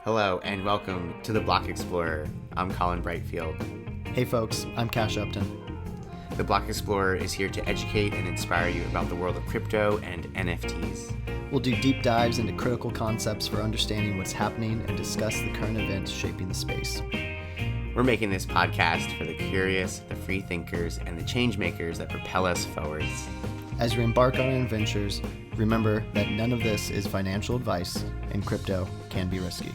Hello and welcome to the Block Explorer. I'm Colin Brightfield. Hey folks, I'm Cash Upton. The Block Explorer is here to educate and inspire you about the world of crypto and NFTs. We'll do deep dives into critical concepts for understanding what's happening and discuss the current events shaping the space. We're making this podcast for the curious, the free thinkers, and the change makers that propel us forwards. As we embark on our adventures, remember that none of this is financial advice and crypto can be risky.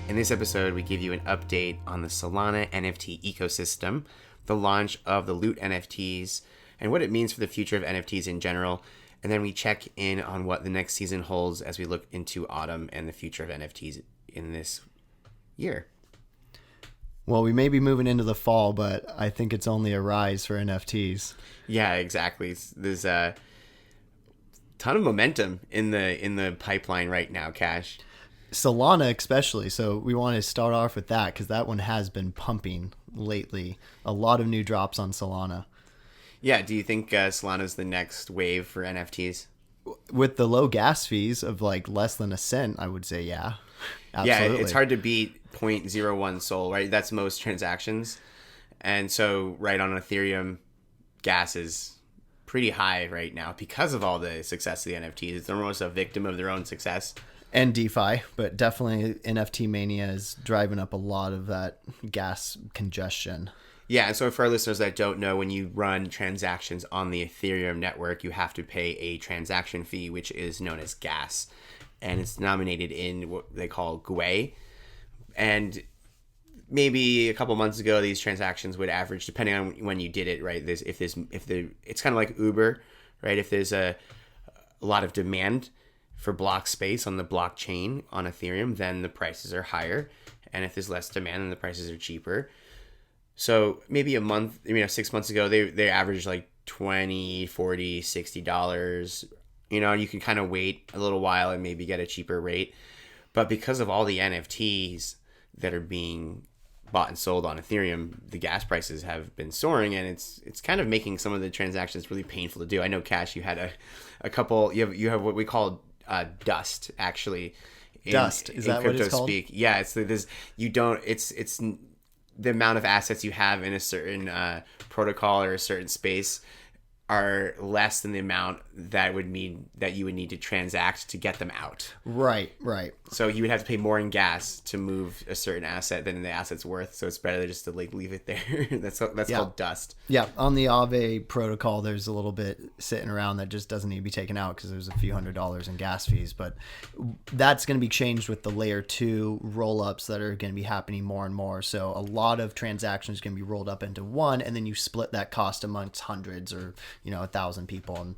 In this episode, we give you an update on the Solana NFT ecosystem, the launch of the Loot NFTs, and what it means for the future of NFTs in general. And then we check in on what the next season holds as we look into autumn and the future of NFTs in this year. Well, we may be moving into the fall, but I think it's only a rise for NFTs. Yeah, exactly. There's a ton of momentum in the pipeline right now, Cash. Solana especially, so we want to start off with that because that one has been pumping lately. A lot of new drops on Solana. Yeah, do you think Solana's the next wave for NFTs? With the low gas fees of like less than a cent, I would say yeah. Absolutely. Yeah, it's hard to beat 0.01 Sol, right? That's most transactions. And so right on Ethereum, gas is pretty high right now because of all the success of the NFTs. It's almost a victim of their own success. And DeFi, but definitely NFT mania is driving up a lot of that gas congestion. Yeah, and so for our listeners that don't know, when you run transactions on the Ethereum network, you have to pay a transaction fee, which is known as gas. And it's denominated in what they call GUI. And maybe a couple months ago, these transactions would average, depending on when you did it, right? It's kind of like Uber, right? If there's a lot of demand for block space on the blockchain on Ethereum, then the prices are higher. And if there's less demand, then the prices are cheaper. So maybe 6 months ago, they averaged like $20, $40, $60. You know, you can kind of wait a little while and maybe get a cheaper rate. But because of all the NFTs that are being bought and sold on Ethereum, the gas prices have been soaring, and it's kind of making some of the transactions really painful to do. I know, Cash, you had a couple. You have what we call dust, actually. Dust, is that what it's called? Speak. Yeah, it's the amount of assets you have in a certain protocol or a certain space are less than the amount that would mean that you would need to transact to get them out. Right. So you would have to pay more in gas to move a certain asset than the asset's worth. So it's better just to leave it there. That's called dust. Yeah. On the AAVE protocol, there's a little bit sitting around that just doesn't need to be taken out because there's a few $100s in gas fees. But that's going to be changed with the layer 2 roll-ups that are going to be happening more and more. So a lot of transactions are going to be rolled up into one, and then you split that cost amongst hundreds or 1,000 people and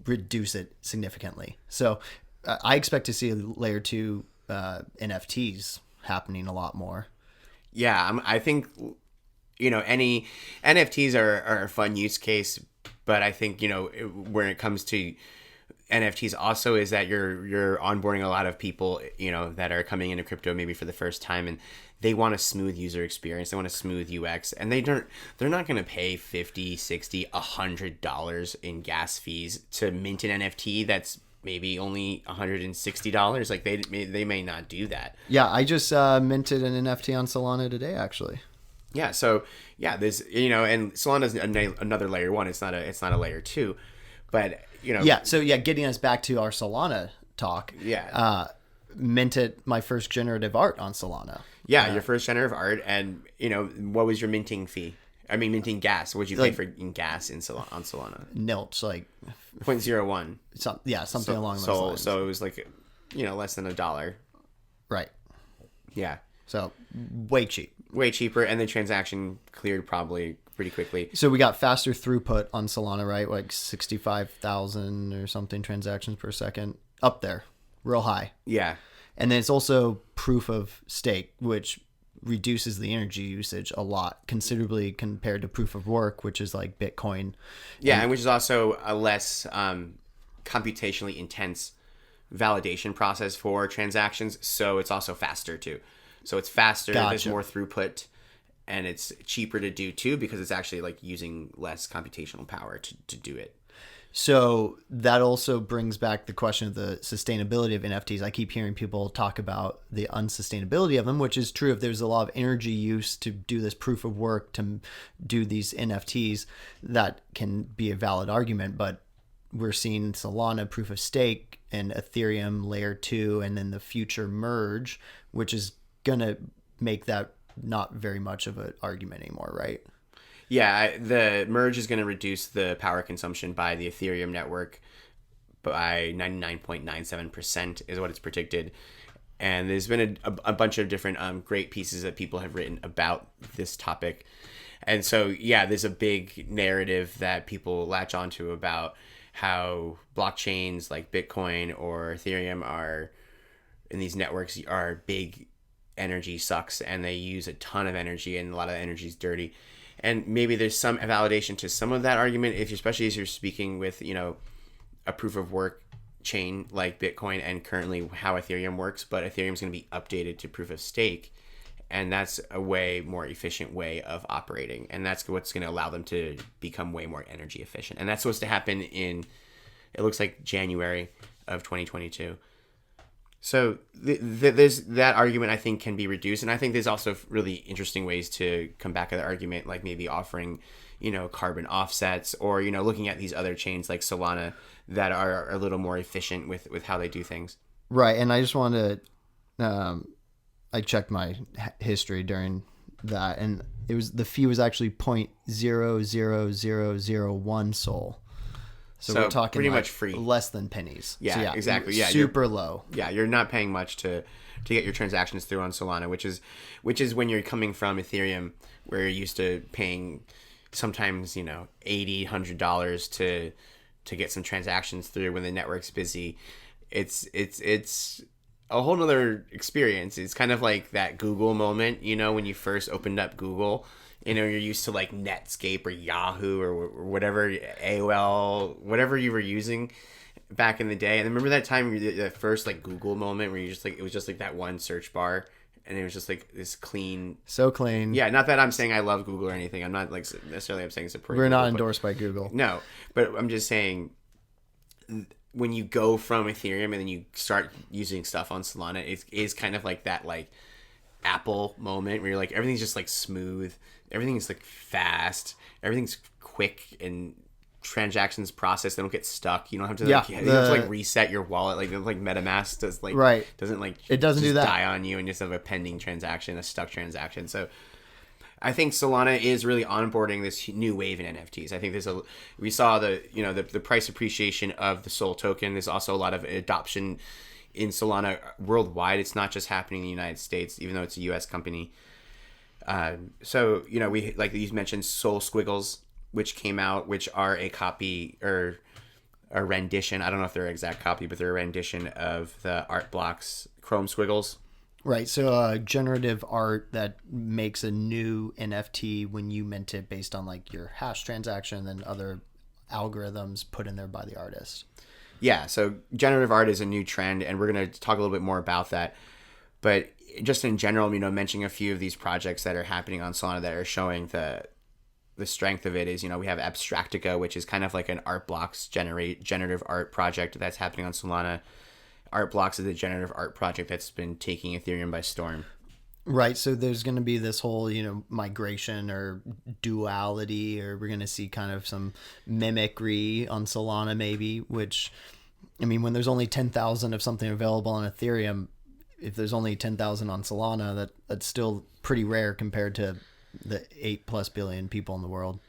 reduce it significantly. So I expect to see layer 2 NFTs happening a lot more. Yeah, I think any NFTs are a fun use case, but I think when it comes to NFTs also is that you're onboarding a lot of people that are coming into crypto maybe for the first time, and they want a smooth user experience. They want a smooth UX, and they're not going to pay $50, $60, $100 in gas fees to mint an NFT that's maybe only $160. Like they may not do that. Yeah, I just minted an NFT on Solana today, actually. Yeah, so there's and Solana's another layer 1. It's not a layer 2, but Yeah, so getting us back to our Solana talk. Yeah. Minted my first generative art on Solana. Yeah, your first generative art, and what was your minting fee? I mean, minting gas. What did you pay for in gas on Solana? Nilch, like 0.01. Something along those lines. So it was like less than $1. Right. Yeah. So way cheap. Way cheaper, and the transaction cleared probably pretty quickly. So we got faster throughput on Solana, right? Like 65,000 or something transactions per second. Up there. Real high. Yeah. And then it's also proof of stake, which reduces the energy usage a lot, considerably compared to proof of work, which is like Bitcoin. Yeah, and which is also a less computationally intense validation process for transactions. So it's also faster too. So it's faster, There's more throughput, and it's cheaper to do too because it's actually like using less computational power to do it. So that also brings back the question of the sustainability of NFTs. I keep hearing people talk about the unsustainability of them, which is true. If there's a lot of energy use to do this proof of work, to do these NFTs, that can be a valid argument. But we're seeing Solana proof of stake and Ethereum layer 2 and then the future merge, which is going to make that not very much of an argument anymore, right? Yeah, the merge is going to reduce the power consumption by the Ethereum network by 99.97% is what it's predicted. And there's been a bunch of different great pieces that people have written about this topic. And so, yeah, there's a big narrative that people latch onto about how blockchains like Bitcoin or Ethereum are, in these networks, are big energy sucks, and they use a ton of energy, and a lot of energy is dirty. And maybe there's some validation to some of that argument, especially as you're speaking with, a proof of work chain like Bitcoin and currently how Ethereum works. But Ethereum is going to be updated to proof of stake, and that's a way more efficient way of operating. And that's what's going to allow them to become way more energy efficient. And that's supposed to happen in, it looks like, January of 2022. So there's that argument, I think, can be reduced. And I think there's also really interesting ways to come back at the argument, like maybe offering, carbon offsets, or, looking at these other chains like Solana that are a little more efficient with how they do things. Right. And I just wanted to, I checked my history during that, and the fee was actually 0.00001 Sol. So we're talking pretty much free, less than pennies. Yeah, so exactly. Yeah, super low. Yeah, you're not paying much to get your transactions through on Solana, which is when you're coming from Ethereum, where you're used to paying sometimes $80, $100 to get some transactions through when the network's busy. It's a whole nother experience. It's kind of like that Google moment, when you first opened up Google. You're used to like Netscape or Yahoo or whatever, AOL, whatever you were using back in the day. And remember that time, the first like Google moment where you just like, it was just like that one search bar, and it was just like this clean. So clean. Yeah, not that I'm saying I love Google or anything. I'm not like necessarily I'm saying support. We're not endorsed by Google. No, but I'm just saying, when you go from Ethereum and then you start using stuff on Solana, it is kind of like that like Apple moment where you're like, everything's just like smooth, everything's like fast, everything's quick, and transactions process, they don't get stuck. You don't have to you have to like reset your wallet like MetaMask does, like doesn't like it doesn't just do that, die on you, and just have a pending transaction, a stuck transaction. So I think Solana is really onboarding this new wave in NFTs. I think we saw the price appreciation of the Sol token. There's also a lot of adoption in Solana worldwide. It's not just happening in the United States, even though it's a US company. So we, like you mentioned, Sol Squiggles, which came out, which are a copy or a rendition. I don't know if they're an exact copy, but they're a rendition of the art blocks Chrome Squiggles. Right. So generative art that makes a new NFT when you mint it based on like your hash transaction and other algorithms put in there by the artist. Yeah. So generative art is a new trend, and we're going to talk a little bit more about that. But just in general, mentioning a few of these projects that are happening on Solana that are showing the strength of it is, we have Abstractica, which is kind of like an art blocks generative art project that's happening on Solana. Art blocks is a generative art project that's been taking Ethereum by storm. Right. So there's going to be this whole, migration or duality, or we're going to see kind of some mimicry on Solana maybe, which, when there's only 10,000 of something available on Ethereum, if there's only 10,000 on Solana, that's still pretty rare compared to the 8+ billion people in the world.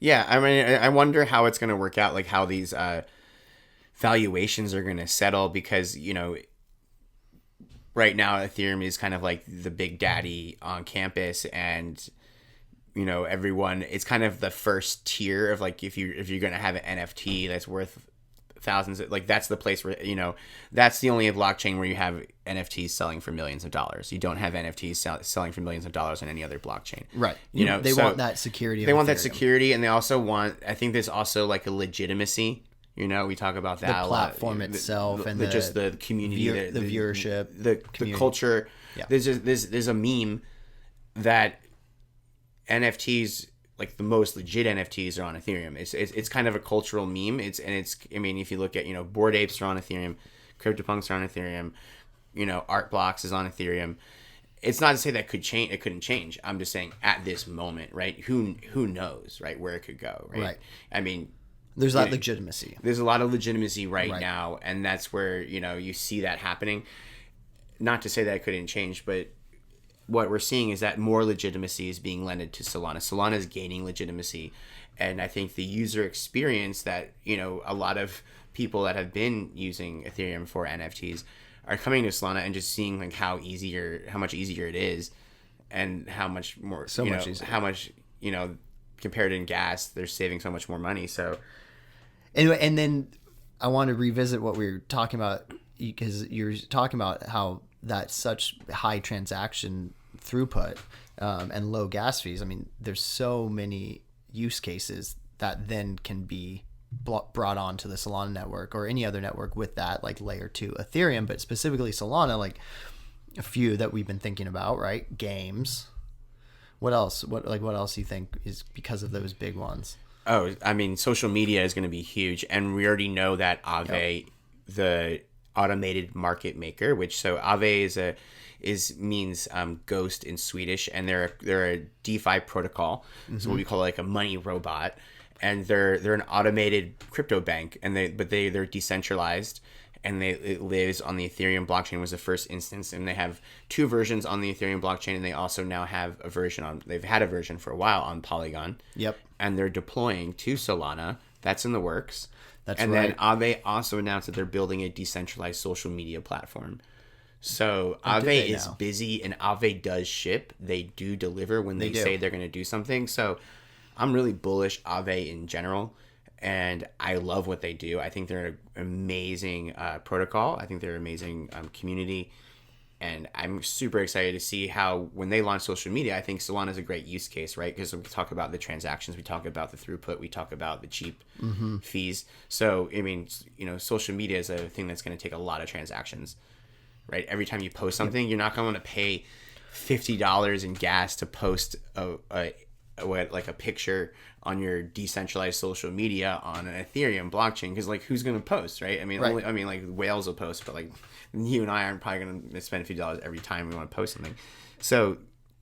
Yeah. I wonder how it's going to work out, like how these valuations are going to settle, because, right now Ethereum is kind of like the big daddy on campus, and everyone, it's kind of the first tier of like, if you're going to have an NFT that's worth thousands, like that's the place where that's the only blockchain where you have NFTs selling for millions of dollars. You don't have NFTs selling for millions of dollars on any other blockchain, right? They want that security. They want that security, and they also want, I think there's also like a legitimacy. We talk about that the platform itself, and just the community, the viewership, the culture. Yeah. There's a meme that NFTs, like the most legit NFTs are on Ethereum. It's kind of a cultural meme. I mean, if you look at, Bored Apes are on Ethereum, CryptoPunks are on Ethereum, Art Blocks is on Ethereum. It's not to say that could change. It couldn't change. I'm just saying at this moment, right? Who knows, right, where it could go, right? Right. I mean, there's that legitimacy. There's a lot of legitimacy right now, and that's where you see that happening. Not to say that it couldn't change, but what we're seeing is that more legitimacy is being lended to Solana. Solana is gaining legitimacy, and I think the user experience that a lot of people that have been using Ethereum for NFTs are coming to Solana and just seeing like how much easier it is, and how much more much easier. How much compared in gas, they're saving so much more money. So anyway, and then I want to revisit what we were talking about, because you're talking about how that's such high transaction throughput and low gas fees. I mean, there's so many use cases that then can be brought onto the Solana network or any other network with that, like layer 2 Ethereum, but specifically Solana, like a few that we've been thinking about, right? Games. What else? What else do you think is because of those big ones? Oh, I mean, social media is going to be huge, and we already know that AAVE, the automated market maker, AAVE means ghost in Swedish, and they're a DeFi protocol, so what we call like a money robot, and they're an automated crypto bank, and they're decentralized, and it lives on the Ethereum blockchain was the first instance, and they have 2 versions on the Ethereum blockchain, and they also now have they've had a version for a while on Polygon. Yep. And they're deploying to Solana. That's in the works. Then AAVE also announced that they're building a decentralized social media platform. So AAVE is busy, and AAVE does ship. They do deliver when they say they're going to do something. So I'm really bullish AAVE in general, and I love what they do. I think they're an amazing protocol. I think they're an amazing community, and I'm super excited to see how when they launch social media, I think Solana is a great use case, right? Because we talk about the transactions, we talk about the throughput, we talk about the cheap fees. So, I mean, social media is a thing that's going to take a lot of transactions, right? Every time you post something, you're not going to pay $50 in gas to post a picture on your decentralized social media on an Ethereum blockchain, because like who's going to post, right? I mean, like whales will post, but like you and I aren't probably going to spend $50 every time we want to post something. So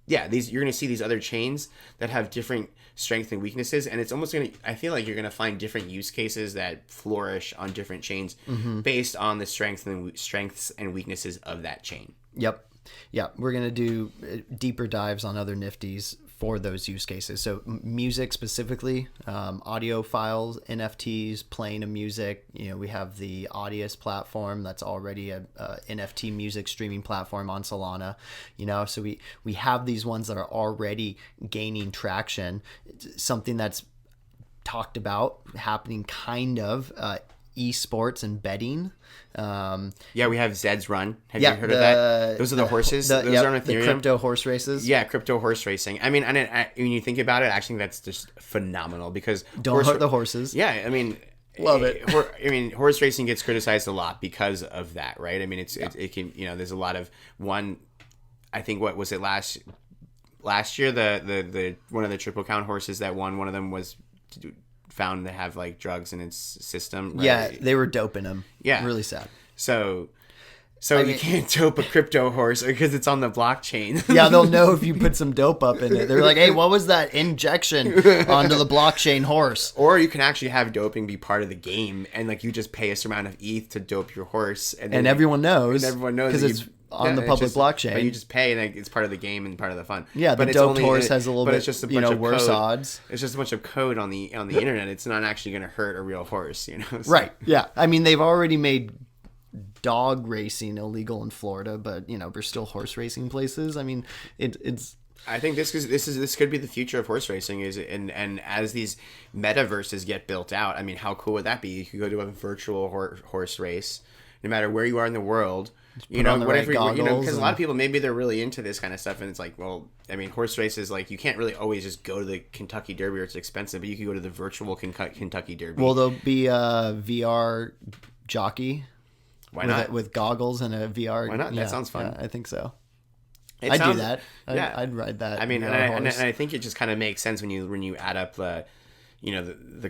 yeah, you're going to see these other chains that have different strengths and weaknesses, and it's almost going to, I feel like you're going to find different use cases that flourish on different chains based on the strengths and weaknesses of that chain. Yep. Yeah, we're going to do deeper dives on other Nifties for those use cases. So music specifically, audio files, NFTs, playing of music. We have the Audius platform that's already a NFT music streaming platform on Solana. So we have these ones that are already gaining traction. Something that's talked about happening kind of esports and betting. We have Zed's Run. Have you heard of that? Those are the horses. Those are on Ethereum. The crypto horse races. Yeah, crypto horse racing. I mean, when you think about it, I think that's just phenomenal, because don't hurt the horses. Yeah, I mean, love it. Horse racing gets criticized a lot because of that, right? I mean, it can, there's a lot of I think what was it last year, the one of the triple count horses that won, one of them was found to have like drugs in its system. Right? Yeah, they were doping him. Yeah, really sad. So you can't dope a crypto horse because it's on the blockchain. Yeah, they'll know if you put some dope up in it. They're like, hey, what was that injection onto the blockchain horse? Or you can actually have doping be part of the game, and like you just pay a certain amount of ETH to dope your horse, and everyone knows. And everyone knows because it's on the public blockchain. But you just pay, and it's part of the game and part of the fun. Yeah, but the doped horse has a little bit, it's just a bunch of worse code. Odds. It's just a bunch of code on the internet. It's not actually going to hurt a real horse, So. Right. Yeah. I mean, they've already made dog racing illegal in Florida, but there's still horse racing places. I mean, it's. I think this could be the future of horse racing, and as these metaverses get built out, I mean, how cool would that be? You could go to a virtual horse race, no matter where you are in the world. Whatever, because a lot of people, maybe they're really into this kind of stuff, and it's like, well, I mean, horse races, like, you can't really always just go to the Kentucky Derby, or it's expensive, but you can go to the virtual Kentucky Derby. Well, there'll be a VR jockey. Why not? With goggles and a VR. Why not? That sounds fun. Yeah, I think so. I'd do that. Yeah. I'd ride that. I mean, and I think it just kind of makes sense when you add up the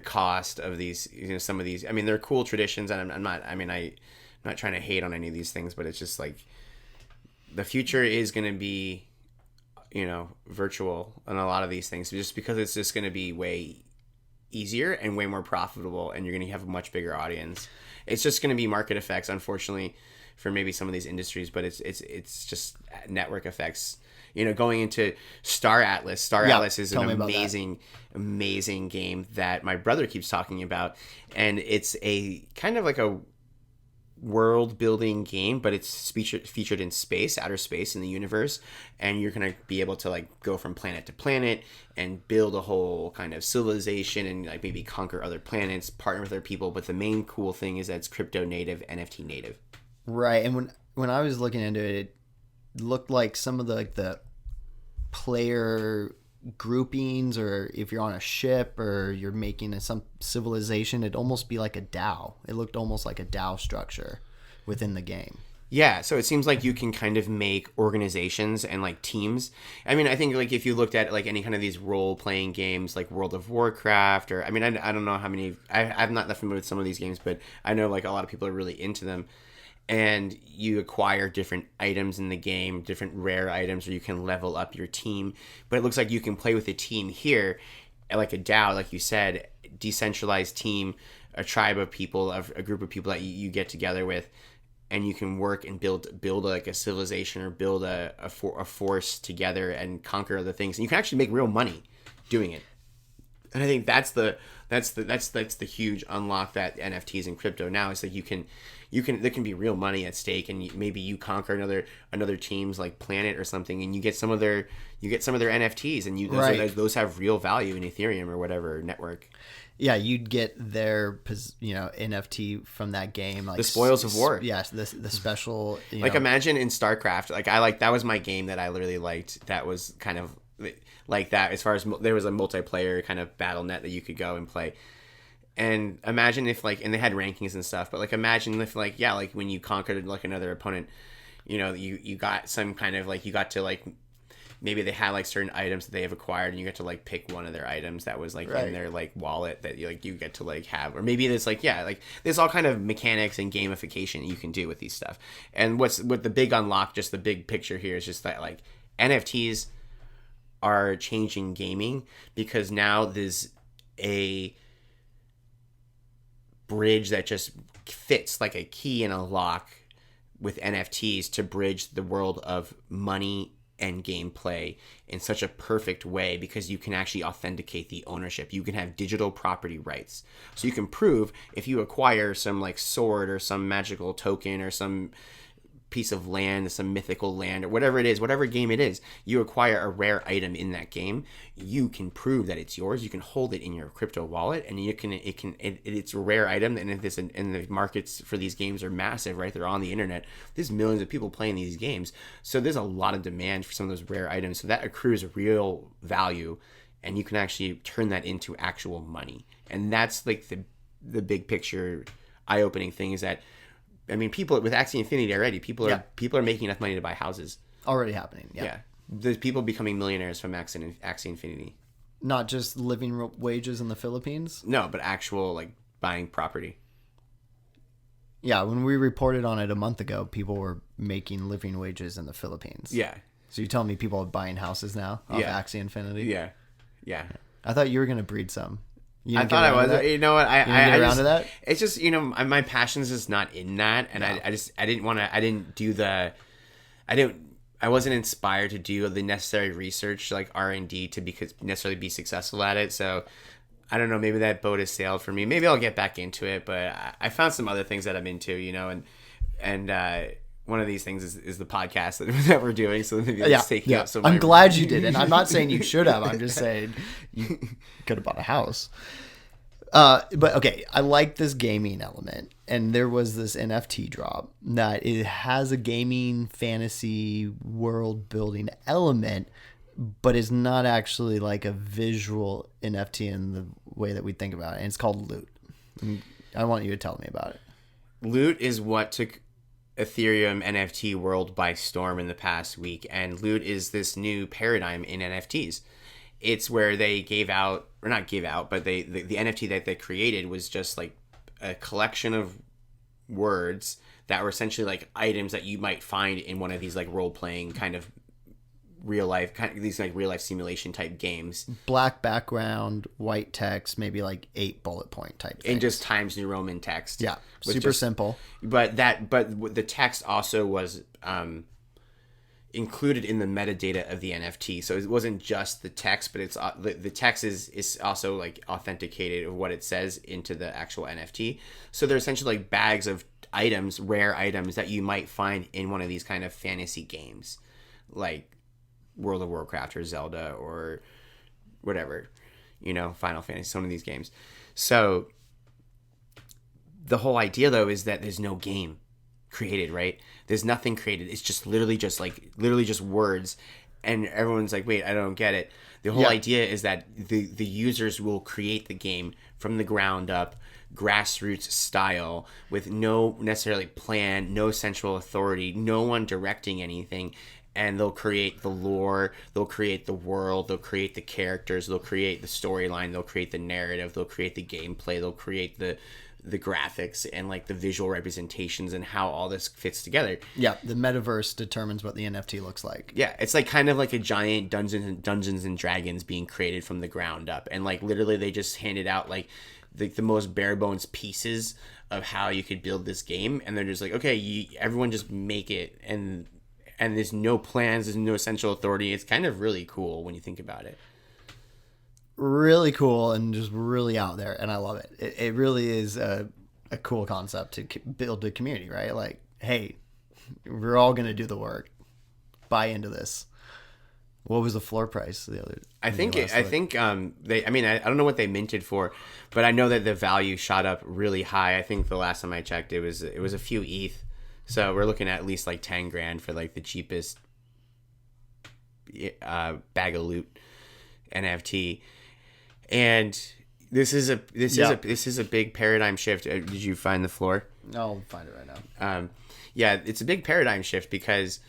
cost of these, some of these. I mean, they're cool traditions, and I'm not trying to hate on any of these things, but it's just like the future is going to be, virtual on a lot of these things, just because it's just going to be way easier and way more profitable, and you're going to have a much bigger audience. It's just going to be market effects, unfortunately, for maybe some of these industries, but it's just network effects. Going into Star Atlas. Star Atlas is an amazing game that my brother keeps talking about, and it's a kind of like a world building game, but it's featured in space, outer space, in the universe, and you're gonna be able to like go from planet to planet and build a whole kind of civilization and like maybe conquer other planets, partner with other people. But the main cool thing is that it's crypto native, NFT native. Right, and when I was looking into it, it looked like some of the player groupings, or if you're on a ship or you're making some civilization, it'd almost be like a DAO. It looked almost like a DAO structure within the game. Yeah, so it seems like you can kind of make organizations and like teams. I mean, I think like if you looked at like any kind of these role-playing games like World of Warcraft, or I mean, I don't know how many, I'm not that familiar with some of these games, but I know like a lot of people are really into them. And you acquire different items in the game, different rare items, or you can level up your team. But it looks like you can play with a team here, like a DAO, like you said, decentralized team, a tribe of people, a group of people that you get together with, and you can work and build like a civilization, or build a force together and conquer other things. And you can actually make real money doing it. And I think that's the huge unlock that NFTs and crypto now is that there can be real money at stake, and maybe you conquer another team's like planet or something, and you get some of their NFTs, and those have real value in Ethereum or whatever network. Yeah, you'd get their NFT from that game, like the spoils of war. Yes, the special. Imagine in StarCraft, that was my game that I literally liked. That was kind of like that, as far as there was a multiplayer kind of battle net that you could go and play. And imagine if and they had rankings and stuff, but imagine if when you conquered another opponent, you got some kind of you got to maybe they had certain items that they have acquired, and you get to pick one of their items that was in their wallet that you get to have, or maybe there's there's all kind of mechanics and gamification you can do with these stuff. And what the big unlock, just the big picture here, is just that NFTs are changing gaming, because now there's a bridge that just fits like a key in a lock with NFTs to bridge the world of money and gameplay in such a perfect way, because you can actually authenticate the ownership. You can have digital property rights. So you can prove if you acquire some sword or some magical token or some piece of land, some mythical land, or whatever it is, whatever game it is, you acquire a rare item in that game, you can prove that it's yours. You can hold it in your crypto wallet, and it's a rare item. And if and the markets for these games are massive, right? They're on the internet. There's millions of people playing these games, so there's a lot of demand for some of those rare items. So that accrues real value, and you can actually turn that into actual money. And that's the big picture, eye-opening thing, is that, I mean, people with Axie Infinity already, people are making enough money to buy houses. Already happening. Yeah. There's people becoming millionaires from Axie Infinity. Not just living wages in the Philippines? No, but actual buying property. Yeah, when we reported on it a month ago, people were making living wages in the Philippines. Yeah. So you're telling me people are buying houses now off Axie Infinity? Yeah. Yeah. I thought you were going to breed some. I thought I was. You know what? I get around to that. It's just, my passion's just not in that, and I didn't want to. I wasn't inspired to do the necessary research, R&D, to necessarily be successful at it. So I don't know. Maybe that boat has sailed for me. Maybe I'll get back into it. But I found some other things that I'm into, and one of these things is the podcast that we're doing. So maybe it's taking up some. I'm glad you did, and I'm not saying you should have. I'm just saying you could have bought a house. But okay, I like this gaming element, and there was this NFT drop that it has a gaming fantasy world building element, but is not actually a visual NFT in the way that we think about it. And it's called Loot. And I want you to tell me about it. Loot is what took Ethereum NFT world by storm in the past week, and Loot is this new paradigm in NFTs. It's where they gave out, or not give out, but the NFT that they created was just like a collection of words that were essentially like items that you might find in one of these like role playing kind of real life, kind of these like real life simulation type games. Black background, white text, maybe like 8 bullet point type things. And just Times New Roman text. Yeah, super simple. But the text also was included in the metadata of the NFT, so it wasn't just the text, but it's the text is also like authenticated of what it says into the actual NFT. So they're essentially like bags of items, rare items that you might find in one of these kind of fantasy games, like World of Warcraft or Zelda or whatever, Final Fantasy, some of these games. So the whole idea though is that there's no game created, right? There's nothing created. It's just literally just words, and everyone's like, wait, I don't get it. The whole idea is that the users will create the game from the ground up, grassroots style, with no necessarily plan, no central authority, no one directing anything. And they'll create the lore, they'll create the world, they'll create the characters, they'll create the storyline, they'll create the narrative, they'll create the gameplay, they'll create the graphics and like the visual representations and how all this fits together. Yeah, the metaverse determines what the NFT looks like. Yeah, it's like kind of like a giant Dungeons and Dragons being created from the ground up, and like literally they just handed out like the most bare bones pieces of how you could build this game, and they're just like, okay, everyone just make it, and there's no plans, there's no central authority. It's kind of really cool when you think about it. Really cool and just really out there, and I love it. It really is a cool concept to build a community, right? Like, hey, we're all going to do the work. Buy into this. What was the floor price the other? I think they. I mean, I don't know what they minted for, but I know that the value shot up really high. I think the last time I checked, it was a few ETH. So we're looking at least like 10 grand for like the cheapest bag of loot NFT. And this is a big paradigm shift. Did you find the floor? I'll find it right now. Yeah, it's a big paradigm shift because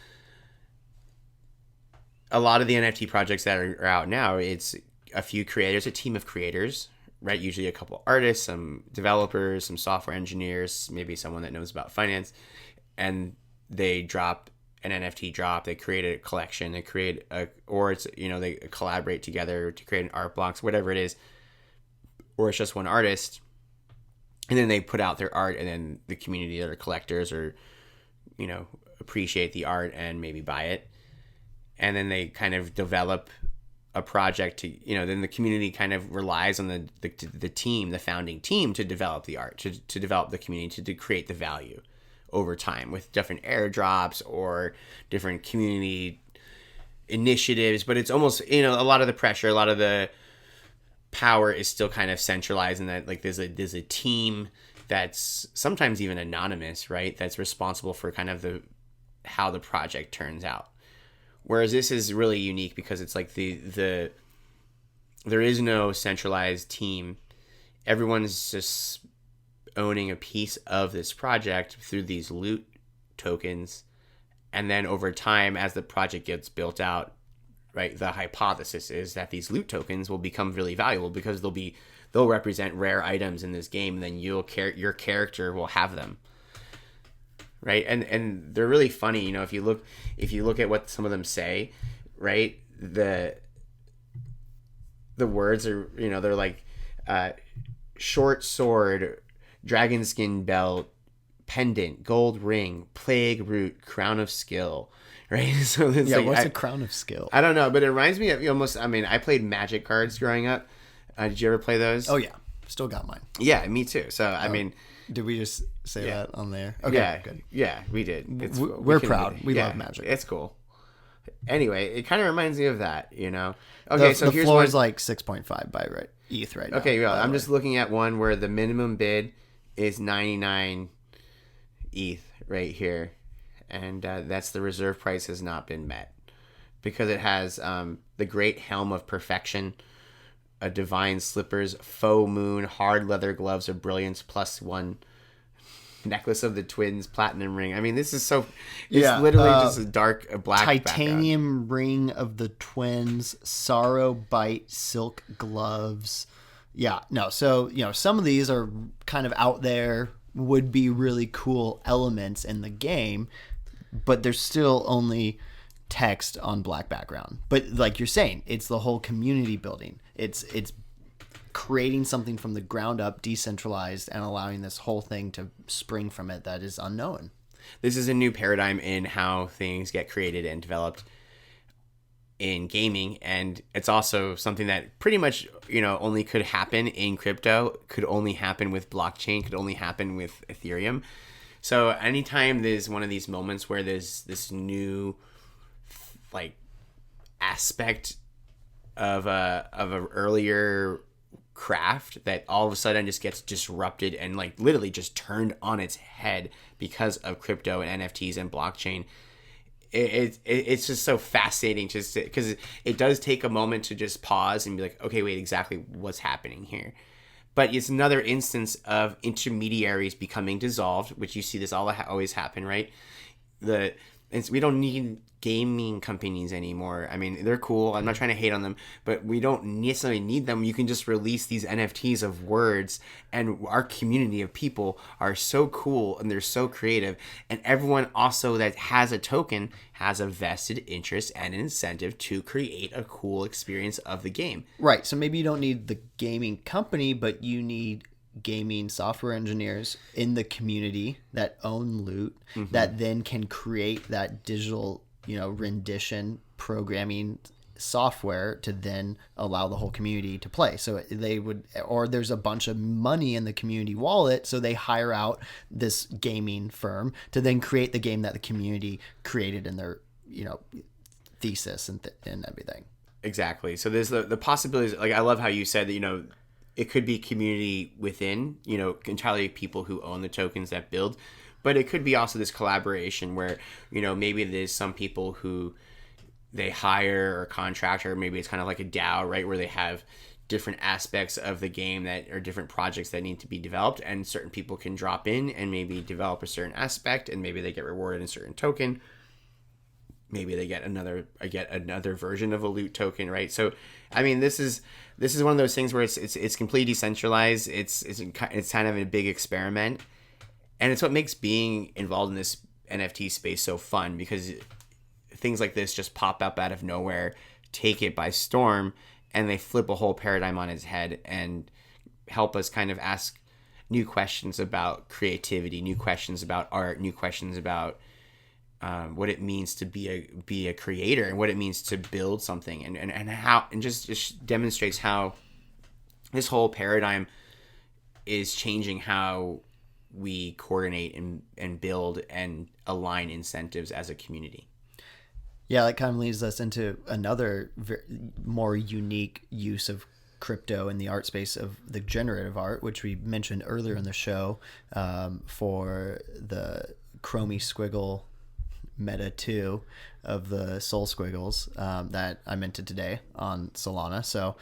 a lot of the NFT projects that are out now, it's a few creators, a team of creators, right? Usually a couple artists, some developers, some software engineers, maybe someone that knows about finance, and they drop an NFT drop. They create a collection. They create they collaborate together to create an art blocks, whatever it is, or it's just one artist, and then they put out their art, and then the community that are collectors or appreciate the art and maybe buy it, and then they kind of develop a project to then the community kind of relies on the team, the founding team, to develop the art, to develop the community, to create the value over time with different airdrops or different community initiatives. But it's almost, a lot of the pressure, a lot of the power is still kind of centralized in that, like, there's a team that's sometimes even anonymous, right? That's responsible for kind of how the project turns out. Whereas this is really unique because it's like there is no centralized team. Everyone's just owning a piece of this project through these loot tokens, and then over time, as the project gets built out, right, the hypothesis is that these loot tokens will become really valuable because they'll represent rare items in this game, and then your character will have them, right? And they're really funny, if you look at what some of them say, right, the words are, they're like short sword, dragon skin belt, pendant, gold ring, plague root, crown of skill, right? So it's what's a crown of skill? I don't know, but it reminds me of almost. I mean, I played Magic cards growing up. Did you ever play those? Oh yeah, still got mine. Yeah, me too. So I mean, did we just say that on there? Okay, yeah, good. Yeah, we did. We're proud. We love Magic. It's cool. Anyway, it kind of reminds me of that, Okay, so the here's floor is like 6.5 by ETH right now. Okay, well, I'm just looking at one where the minimum bid is 99 ETH right here, and that's the reserve price has not been met because it has the Great Helm of Perfection, a Divine Slippers, Faux Moon, hard leather gloves of brilliance +1, necklace of the twins, platinum ring. I mean, this is so. It's literally just a dark, black titanium background. ring of the twins, sorrow bite, silk gloves. Yeah, no. So some of these are kind of out there, would be really cool elements in the game, but there's still only text on black background. But like you're saying, it's the whole community building. It's creating something from the ground up, decentralized, and allowing this whole thing to spring from it that is unknown. This is a new paradigm in how things get created and developed in gaming, and it's also something that pretty much only could happen in crypto, could only happen with blockchain, could only happen with Ethereum. So anytime there's one of these moments where there's this new like aspect of a earlier craft that all of a sudden just gets disrupted and like literally just turned on its head because of crypto and NFTs and blockchain, it's just so fascinating just because it does take a moment to just pause and be like, okay, wait, exactly what's happening here. But it's another instance of intermediaries becoming dissolved, which you see this always happen, right? We don't need gaming companies anymore. I mean, they're cool. I'm not trying to hate on them, but we don't necessarily need them. You can just release these NFTs of words, and our community of people are so cool and they're so creative. And everyone also that has a token has a vested interest and an incentive to create a cool experience of the game. Right. So maybe you don't need the gaming company, but you need gaming software engineers in the community that own Loot, that then can create that digital, rendition programming software to then allow the whole community to play. So there's a bunch of money in the community wallet, so they hire out this gaming firm to then create the game that the community created in their, thesis and everything. Exactly. So there's the possibilities. Like, I love how you said that, it could be community within, entirely people who own the tokens that build, but it could be also this collaboration where, maybe there's some people who they hire or contract, or maybe it's kind of like a DAO, right? Where they have different aspects of the game that are different projects that need to be developed, and certain people can drop in and maybe develop a certain aspect, and maybe they get rewarded in a certain token. Maybe they get another version of a Loot token, right? So, I mean, this is one of those things where it's completely decentralized. It's kind of a big experiment, and it's what makes being involved in this NFT space so fun, because things like this just pop up out of nowhere, take it by storm, and they flip a whole paradigm on its head and help us kind of ask new questions about creativity, new questions about art, new questions about what it means to be a creator, and what it means to build something, and how, and just demonstrates how this whole paradigm is changing how we coordinate and build and align incentives as a community. Yeah, that kind of leads us into another more unique use of crypto in the art space of the generative art, which we mentioned earlier in the show, for the Chromie Squiggle Meta 2 of the Soul Squiggles that I minted today on Solana. So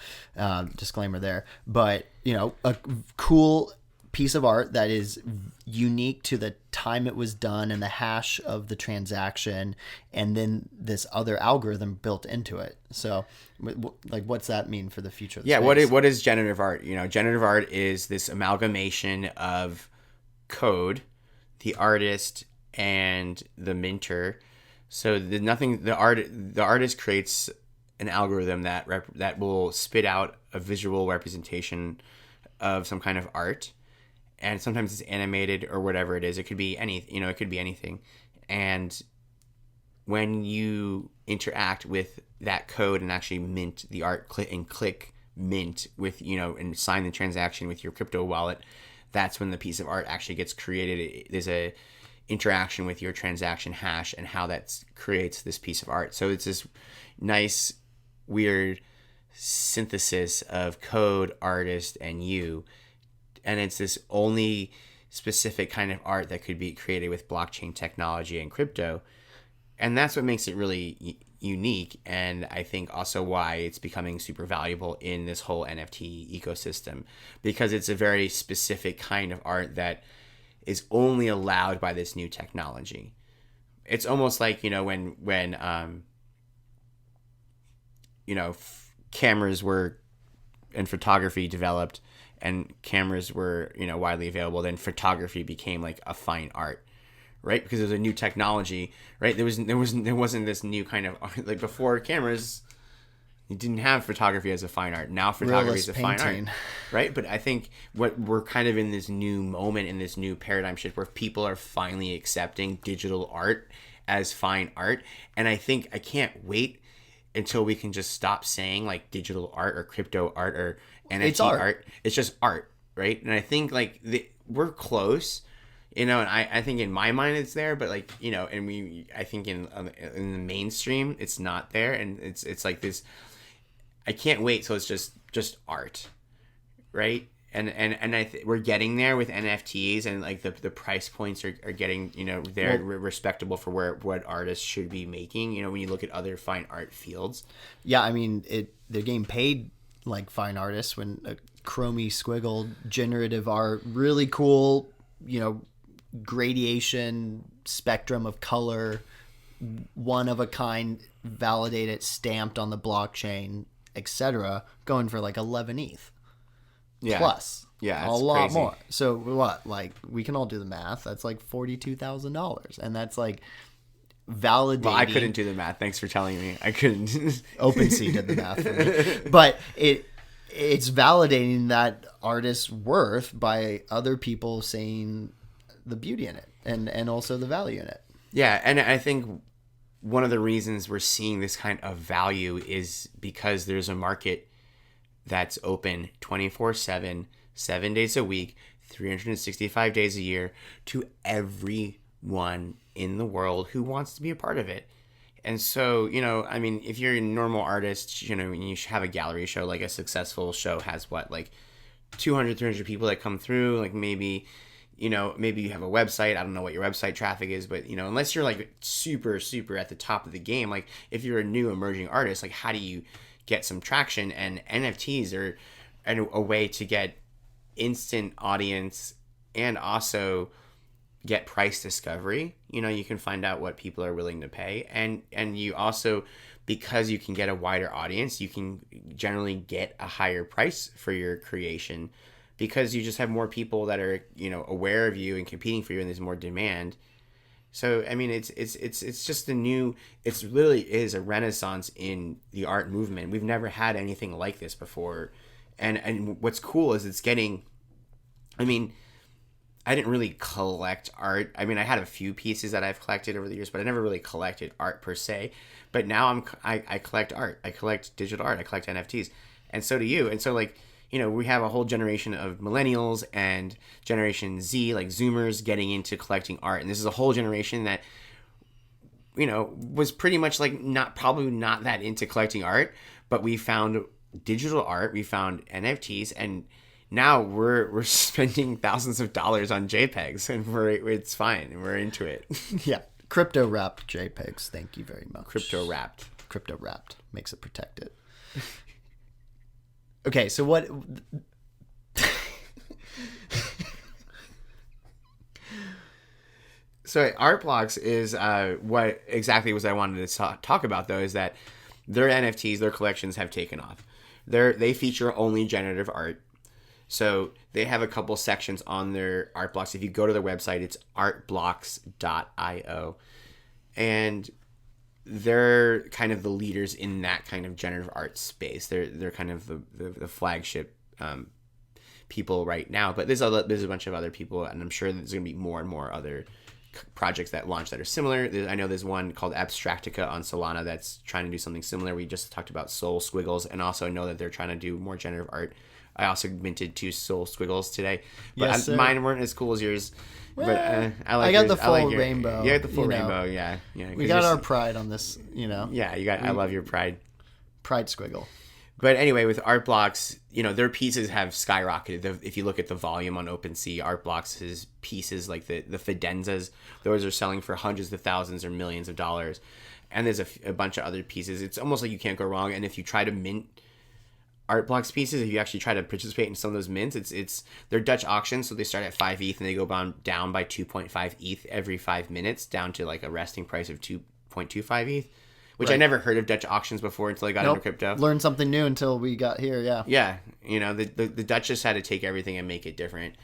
disclaimer there. But, a cool piece of art that is unique to the time it was done and the hash of the transaction, and then this other algorithm built into it. So like, what's that mean for the future of the space? What is generative art? Generative art is this amalgamation of code, the artist, and the minter. So the artist creates an algorithm that will spit out a visual representation of some kind of art, and sometimes it's animated or whatever it is. It could be anything. And when you interact with that code and actually mint the art, click mint with, and sign the transaction with your crypto wallet, that's when the piece of art actually gets created. There's a interaction with your transaction hash and how that creates this piece of art. So it's this nice, weird synthesis of code, artist, and you. And it's this only specific kind of art that could be created with blockchain technology and crypto. And that's what makes it really unique. And I think also why it's becoming super valuable in this whole NFT ecosystem, because it's a very specific kind of art that is only allowed by this new technology. It's almost like, when cameras were and photography developed and cameras were, widely available, then photography became like a fine art, right? Because there's a new technology, right? There wasn't this new kind of art. Like before cameras, you didn't have photography as a fine art. Now photography is a fine art, right? But I think what we're kind of in this new moment, in this new paradigm shift where people are finally accepting digital art as fine art. And I think I can't wait until we can just stop saying like digital art or crypto art or NFT art. It's just art, right? And I think like we're close, and I think in my mind it's there, but like, I think in the mainstream it's not there, and it's like this. I can't wait till it's just art, right? And we're getting there with NFTs, and like the price points are getting they're respectable for what artists should be making. When you look at other fine art fields. Yeah, I mean they're getting paid like fine artists when a chromey squiggle generative art, really cool, gradation spectrum of color, one of a kind, validated, stamped on the blockchain, etc., going for like 11 ETH. Yeah. Plus. Yeah, a lot crazy. more. So what? Like we can all do the math. That's like $42,000, and that's like validating. Well, I couldn't do the math. Thanks for telling me. I couldn't. OpenSea did the math for me, but it's validating that artist's worth by other people saying the beauty in it and also the value in it. Yeah, and I think one of the reasons we're seeing this kind of value is because there's a market that's open 24/7, 7 days a week, 365 days a year to everyone in the world who wants to be a part of it. And so, if you're a normal artist, when you have a gallery show, like a successful show has like 200, 300 people that come through, like maybe you have a website. I don't know what your website traffic is, but, unless you're like super, super at the top of the game, like if you're a new emerging artist, like how do you get some traction? And NFTs are a way to get instant audience and also get price discovery. You can find out what people are willing to pay. And you also, because you can get a wider audience, you can generally get a higher price for your creation, because you just have more people that are, aware of you and competing for you, and there's more demand. So, I mean, it's just it really is a renaissance in the art movement. We've never had anything like this before. And what's cool is it's getting, I didn't really collect art. I had a few pieces that I've collected over the years, but I never really collected art per se. But now I collect art. I collect digital art. I collect NFTs. And so do you. And so we have a whole generation of millennials and Generation Z, like Zoomers, getting into collecting art. And this is a whole generation that, was pretty much like probably not that into collecting art, but we found digital art, we found NFTs, and now we're spending thousands of dollars on JPEGs, and it's fine, and we're into it. Yeah. Crypto wrapped JPEGs. Thank you very much. Crypto wrapped makes it protected. Okay, so what? So Art Blocks is what exactly was I wanted to talk about, though, is that their NFTs, their collections have taken off. They feature only generative art. So they have a couple sections on their Art Blocks. If you go to their website, it's artblocks.io. And they're kind of the leaders in that kind of generative art space. They're kind of the flagship people right now. But there's a bunch of other people, and I'm sure there's going to be more and more other projects that launch that are similar. I know there's one called Abstractica on Solana that's trying to do something similar. We just talked about Soul Squiggles, and also know that they're trying to do more generative art. I also minted 2 Soul Squiggles today, but yes, mine weren't as cool as yours. Well, but I got the full rainbow. You got the full rainbow, yeah. We got our pride on this, Yeah, I love your pride. Pride squiggle. But anyway, with Art Blocks, their pieces have skyrocketed. If you look at the volume on OpenSea, Art Blocks' pieces, like the Fidenzas, those are selling for hundreds of thousands or millions of dollars. And there's a bunch of other pieces. It's almost like you can't go wrong. And if you try to mint art blocks pieces, if you actually try to participate in some of those mints, they're Dutch auctions, so they start at 5 ETH and they go down by 2.5 ETH every 5 minutes down to like a resting price of 2.25 ETH, which I never heard of Dutch auctions before until I got into crypto. Learned something new until we got here. Yeah. Yeah, the Dutch just had to take everything and make it different.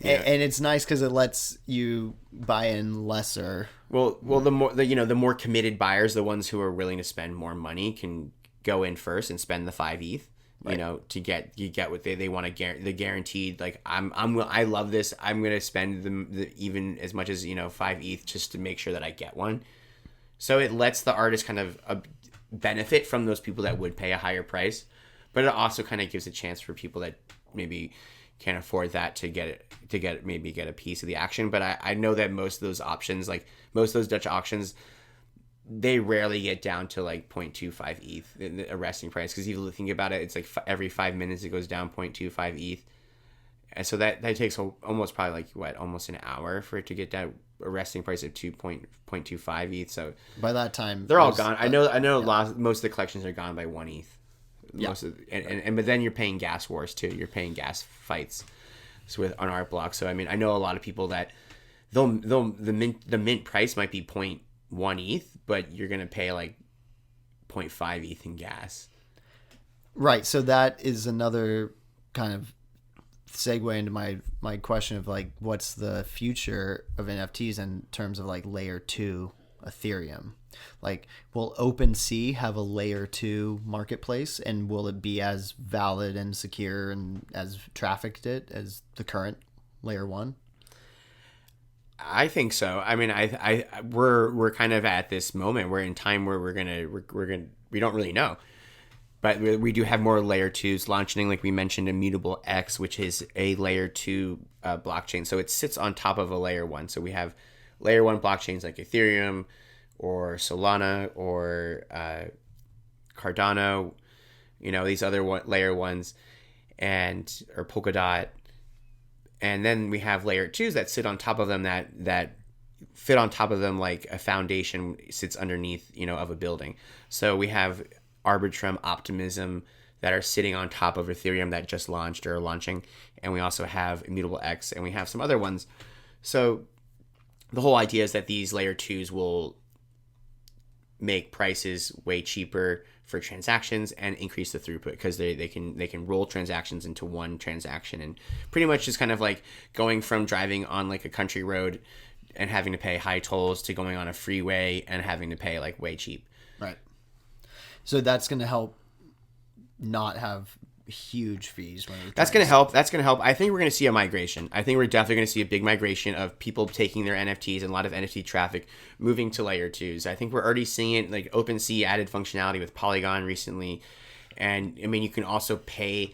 And it's nice because it lets you buy in lesser. Well, the more committed buyers, the ones who are willing to spend more money, can go in first and spend the 5 ETH. To get what they want to the guaranteed. Like I love this. I'm gonna spend even as much as 5 ETH just to make sure that I get one. So it lets the artist kind of benefit from those people that would pay a higher price, but it also kind of gives a chance for people that maybe can't afford that to get a piece of the action. But I know that most of those options, like most of those Dutch auctions, they rarely get down to like 0.25 ETH, a resting price. Because if you think about it, it's like every 5 minutes it goes down 0.25 ETH. And so that takes almost probably like almost an hour for it to get down a resting price of 2.25 ETH. So by that time they're all gone. I know most of the collections are gone by 1 ETH. But then you're paying gas wars too. You're paying gas fights on art blocks. So I mean, I know a lot of people that the mint price might be 0.1 ETH, but you're gonna pay like 0.5 ETH in gas. Right. So that is another kind of segue into my question of like, what's the future of NFTs in terms of like layer 2 Ethereum? Like, will OpenSea have a layer 2 marketplace, and will it be as valid and secure and as trafficked as the current layer 1? I think so. I mean, we're kind of at this moment. We're in time where we don't really know, but we do have more layer 2s launching. Like we mentioned, Immutable X, which is a layer 2 blockchain. So it sits on top of a layer 1. So we have layer 1 blockchains like Ethereum or Solana or Cardano, these other layer 1s, or Polkadot. And then we have layer 2s that sit on top of them that fit on top of them like a foundation sits underneath, of a building. So we have Arbitrum, Optimism that are sitting on top of Ethereum that just launched or are launching. And we also have Immutable X, and we have some other ones. So the whole idea is that these layer 2s will make prices way cheaper for transactions and increase the throughput, because they can roll transactions into one transaction, and pretty much just kind of like going from driving on like a country road and having to pay high tolls to going on a freeway and having to pay like way cheap. Right. So that's going to help not have huge fees. That's going to help. I think we're going to see a migration. I think we're definitely going to see a big migration of people taking their NFTs and a lot of NFT traffic moving to layer 2s. I think we're already seeing it. Like OpenSea added functionality with Polygon recently, and I mean you can also pay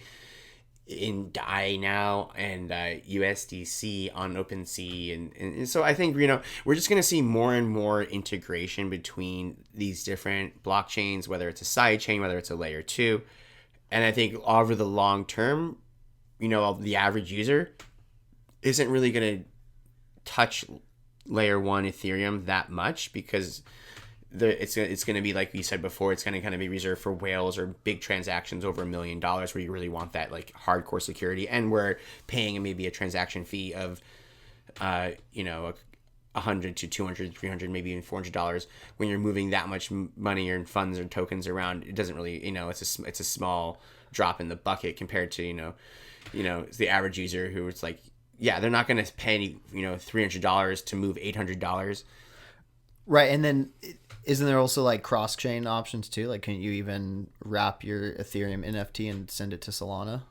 in DAI now and USDC on OpenSea, and so I think we're just going to see more and more integration between these different blockchains, whether it's a side chain, whether it's a layer 2. And I think over the long term, the average user isn't really going to touch layer 1 Ethereum that much, because it's going to be, like we said before, it's going to kind of be reserved for whales or big transactions over $1 million, where you really want that like hardcore security, and we're paying maybe a transaction fee of $100 to $200, $300, maybe even $400. When you're moving that much money or funds or tokens around, it doesn't really, it's a small drop in the bucket compared to the average user who it's like, yeah, they're not going to pay $300 to move $800. Right. And then isn't there also like cross chain options too? Like, can you even wrap your Ethereum NFT and send it to Solana?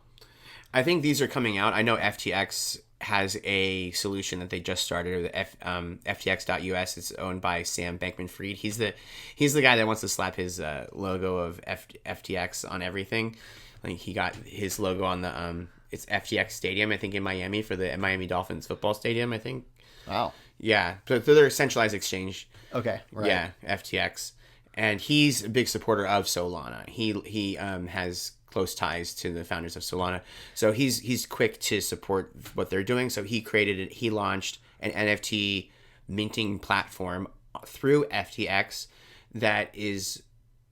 I think these are coming out. I know FTX has a solution that they just started, FTX.us. It's owned by Sam Bankman-Fried. He's the guy that wants to slap his logo of FTX on everything. Like he got his logo on the it's FTX Stadium, I think, in Miami, for the Miami Dolphins football stadium, I think. Wow. Yeah, so they're a centralized exchange. Okay, right. Yeah, FTX, and he's a big supporter of Solana. He has close ties to the founders of Solana, so he's quick to support what they're doing. So he launched an NFT minting platform through FTX that is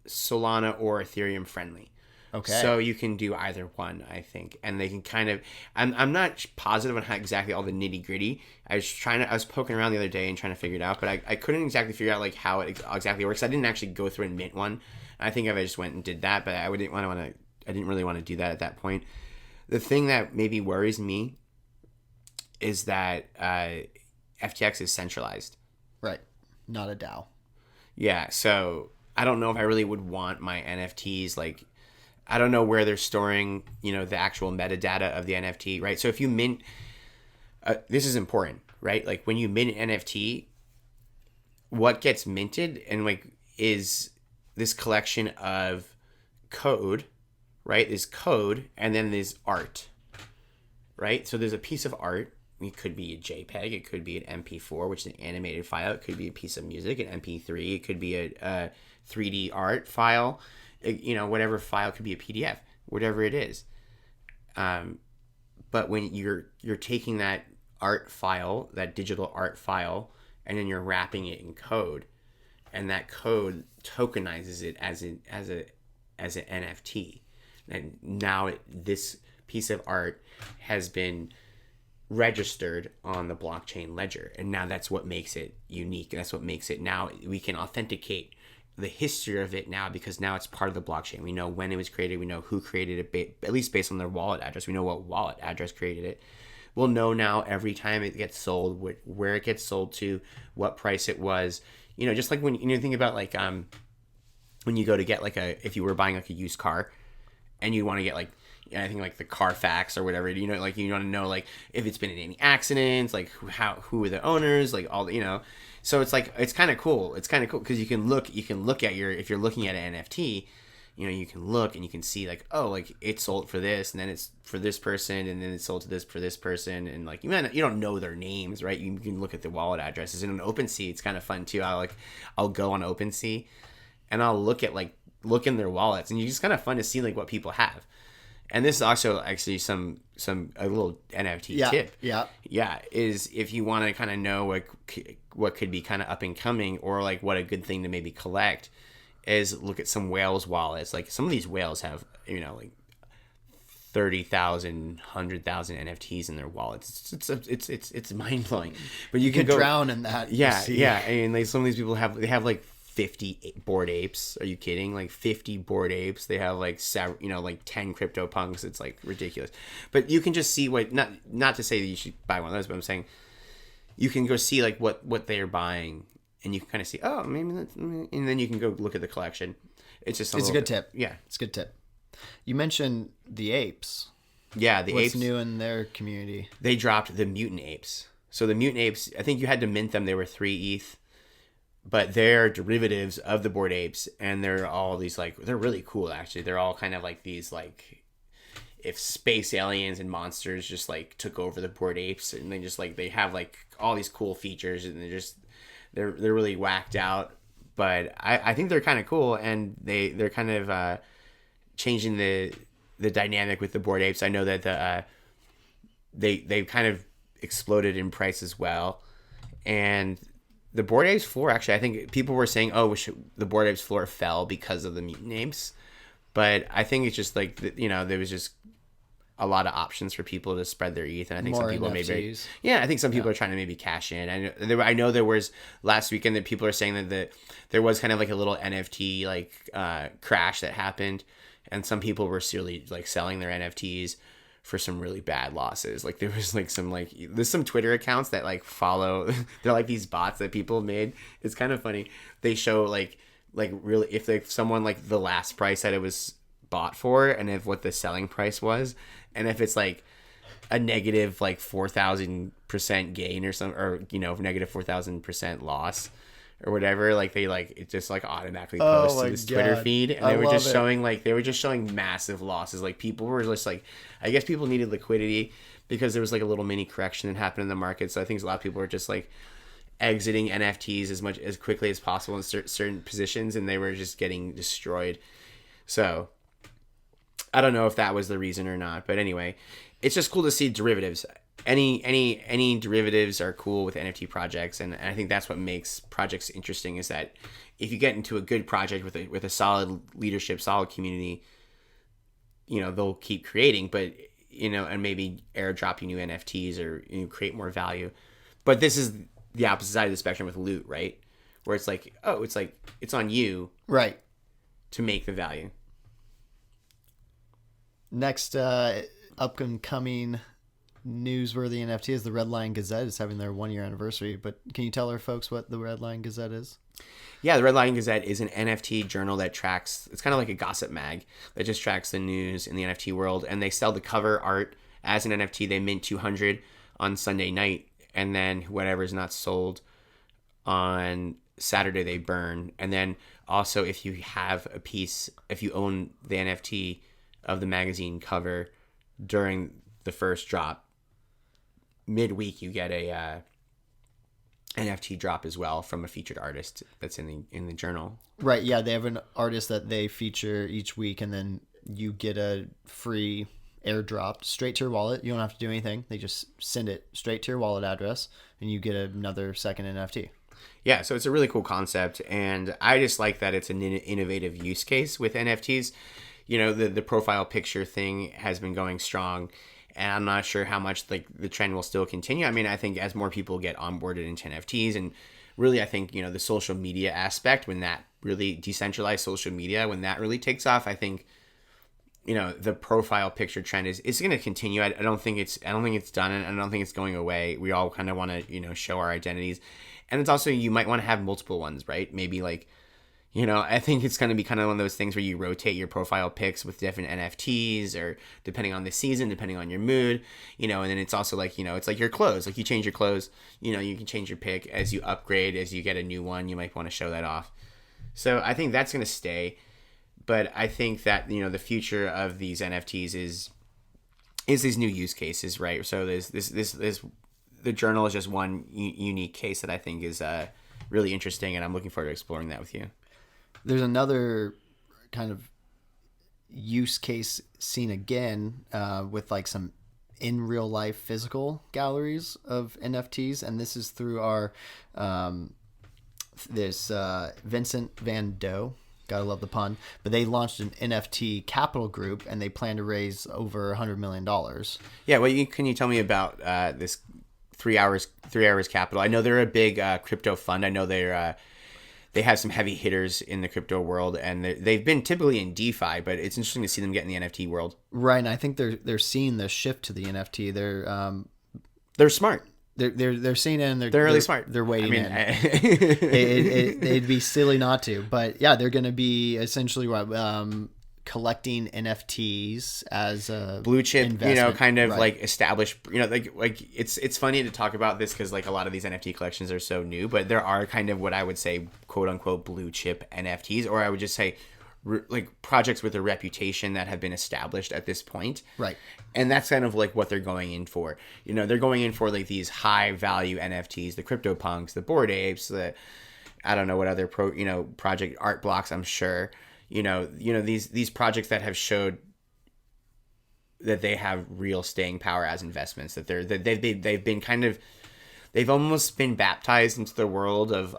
Solana or Ethereum friendly. Okay. So you can do either one, I think, and they can kind of. I'm not positive on how exactly all the nitty gritty. I was poking around the other day and trying to figure it out, but I couldn't exactly figure out like how it exactly works. I didn't actually go through and mint one. I think if I just went and did that, but I didn't really want to do that at that point. The thing that maybe worries me is that FTX is centralized. Right. Not a DAO. Yeah, so I don't know if I really would want my NFTs, like, I don't know where they're storing, the actual metadata of the NFT, right? So if you mint, this is important, right? Like when you mint an NFT, what gets minted and like is this collection of code, right? There's code and then there's art, right? So there's a piece of art. It could be a JPEG. It could be an MP4, which is an animated file. It could be a piece of music, an MP3. It could be a 3D art file. Whatever file. It could be a PDF, whatever it is. But when you're taking that art file, that digital art file, and then you're wrapping it in code, and that code tokenizes it as an NFT, and now this piece of art has been registered on the blockchain ledger, and now that's what makes it unique. That's what makes it, now we can authenticate the history of it now, because now it's part of the blockchain. We know when it was created. We know who created it, at least based on their wallet address. We know what wallet address created it. We'll know now every time it gets sold, where it gets sold to, what price it was. Just like when you think about like when you go to get like if you were buying like a used car, and you want to get like, I think like the Carfax or whatever, like you want to know like if it's been in any accidents, like who are the owners, like all so it's like, it's kind of cool. It's kind of cool because you can look at if you're looking at an NFT, you can look and you can see like, oh, like it's sold for this, and then it's for this person, and then it's sold to this for this person, and like you don't know their names, right? You can look at the wallet addresses. And on OpenSea, it's kind of fun too. I'll go on OpenSea and I'll look in their wallets, and it's just kind of fun to see like what people have. And this is also actually a little NFT tip. Yeah. Is if you want to kind of know what could be kind of up and coming, or like what a good thing to maybe collect, is look at some whales wallets. Like some of these whales have, like 30,000, 100,000 NFTs in their wallets. It's mind blowing. But you can go drown in that. Yeah. Yeah. And like some of these people have like 50 Bored Apes. Are you kidding? Like 50 Bored Apes. They have like 10 CryptoPunks. It's like ridiculous. But you can just see not to say that you should buy one of those, but I'm saying you can go see like what they're buying, and you can kind of see, oh, maybe that's, and then you can go look at the collection. It's just a good tip. Yeah, it's a good tip. You mentioned the apes. Yeah, the apes. What's new in their community? They dropped the mutant apes. So the mutant apes, I think you had to mint them. They were 3 ETH. But they're derivatives of the Bored Apes, and they're all these like, they're really cool actually. They're all kind of like these like, if space aliens and monsters just like took over the Bored Apes, and they just like, they have like all these cool features, and they're really whacked out. But I think they're kind of cool, and they're kind of changing the dynamic with the Bored Apes. I know that they kind of exploded in price as well, and the Bored Apes floor, actually, I think people were saying, oh, the Bored Apes floor fell because of the mutant apes. But I think it's just like, there was just a lot of options for people to spread their ETH. And I think some people maybe, I think some people are trying to maybe cash in. I know there was last weekend that people are saying that there was kind of like a little NFT like crash that happened. And some people were seriously like selling their NFTs for some really bad losses. Like there was like there's some Twitter accounts that like follow, they're like these bots that people made. It's kind of funny. They show like really, if someone like the last price that it was bought for, and if what the selling price was, and if it's like a negative like 4,000% gain or negative 4,000% loss or whatever, like they like it just like automatically posts to this Twitter feed, and they were just showing massive losses. Like people were just like, I guess people needed liquidity because there was like a little mini correction that happened in the market. So I think a lot of people were just like exiting NFTs as quickly as possible in certain positions, and they were just getting destroyed. So I don't know if that was the reason or not, but anyway, it's just cool to see derivatives. Any derivatives are cool with NFT projects, and I think that's what makes projects interesting, is that if you get into a good project with a solid leadership, solid community, they'll keep creating, but and maybe airdrop you new NFTs or create more value. But this is the opposite side of the spectrum with Loot, right? Where it's like, oh, it's on you, right, to make the value. Next upcoming newsworthy NFT is the Lion Gazette is having their 1-year anniversary. But can you tell our folks what the Lion Gazette is? Yeah, the Lion Gazette is an NFT journal that tracks, it's kind of like a gossip mag that just tracks the news in the NFT world. And they sell the cover art as an NFT. They mint 200 on Sunday night. And then whatever's not sold on Saturday, they burn. And then also, if you have a piece, if you own the NFT of the magazine cover during the first drop, midweek you get a NFT drop as well from a featured artist that's in the journal. Right. Yeah, they have an artist that they feature each week, and then you get a free airdrop straight to your wallet. You don't have to do anything. They just send it straight to your wallet address, and you get another second NFT. Yeah, so it's a really cool concept, and I just like that it's an innovative use case with NFTs. The profile picture thing has been going strong, and I'm not sure how much the trend will still continue. I mean, I think as more people get onboarded into NFTs, and really I think, the social media aspect, when that really decentralized social media, when that really takes off, I think, the profile picture trend is going to continue. I don't think it's done, and I don't think it's going away. We all kind of want to, show our identities. And it's also, you might want to have multiple ones, right? Maybe I think it's going to be kind of one of those things where you rotate your profile pics with different NFTs, or depending on the season, depending on your mood, and then it's also it's like your clothes. Like you change your clothes, you can change your pic as you upgrade, as you get a new one, you might want to show that off. So I think that's going to stay. But I think that, the future of these NFTs is these new use cases, right? So there's the journal is just one unique case that I think is really interesting, and I'm looking forward to exploring that with you. There's another kind of use case seen again with some in real life physical galleries of NFTs, and this is through our Vincent Van Doe. Gotta love the pun. But they launched an NFT Capital Group, and they plan to raise over $100 million. Yeah, well, can you tell me about this 3 Hours Capital? I know they're a big crypto fund. I know they have some heavy hitters in the crypto world, and they've been typically in DeFi, but it's interesting to see them get in the NFT world. Right, and I think they're seeing the shift to the NFT. They're smart. They're seeing it, and they're really smart. They're waiting in. It'd be silly not to, but yeah, they're going to be essentially collecting NFTs as a blue chip, investment. kind of right. established, it's funny to talk about this because a lot of these NFT collections are so new, but there are kind of what I would say, quote unquote, blue chip NFTs, or I would just say projects with a reputation that have been established at this point. Right. And that's kind of what they're going in for. They're going in for these high value NFTs, the CryptoPunks, the Bored Apes, I don't know what other project art blocks, I'm sure. These projects that have showed that they have real staying power as investments, that they've been kind of, they've almost been baptized into the world of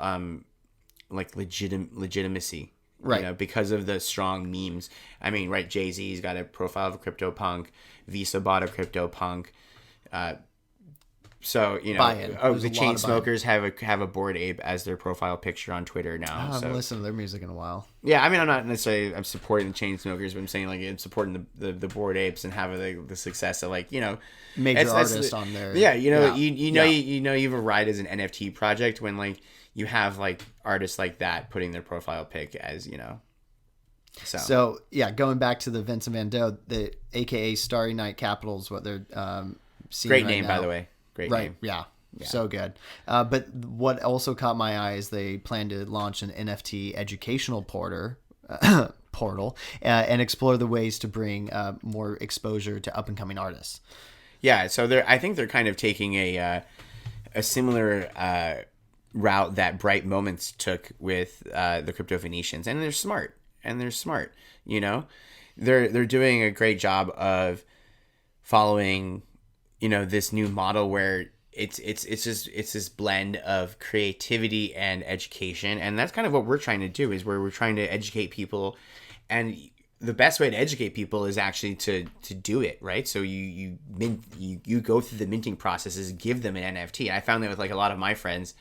legitimacy. Right. Because of the strong memes. I mean, right, Jay-Z's got a profile of a CryptoPunk. Visa bought a CryptoPunk. So, the Chainsmokers have a Bored Ape as their profile picture on Twitter now. I haven't listened to their music in a while. Yeah, I mean, I'm not necessarily I'm supporting the Chainsmokers, but I'm saying I'm supporting the Bored Apes and having the success of major artists on there. Yeah, you've arrived as an NFT project when you have artists like that putting their profile pic as So yeah, going back to the Vincent Van Doe, the AKA Starry Night Capital is what they're seeing. Great right name, now. by the way. Great name. Yeah. So good. But what also caught my eye is they plan to launch an NFT educational portal and explore the ways to bring more exposure to up and coming artists. Yeah, so I think they're kind of taking a similar route that Bright Moments took with the Crypto Venetians, and they're smart. They're doing a great job of following this new model where it's this blend of creativity and education, and that's kind of what we're trying to do, is where we're trying to educate people. And the best way to educate people is actually to do it, right? So you go through the minting processes, give them an NFT. I found that with like a lot of my friends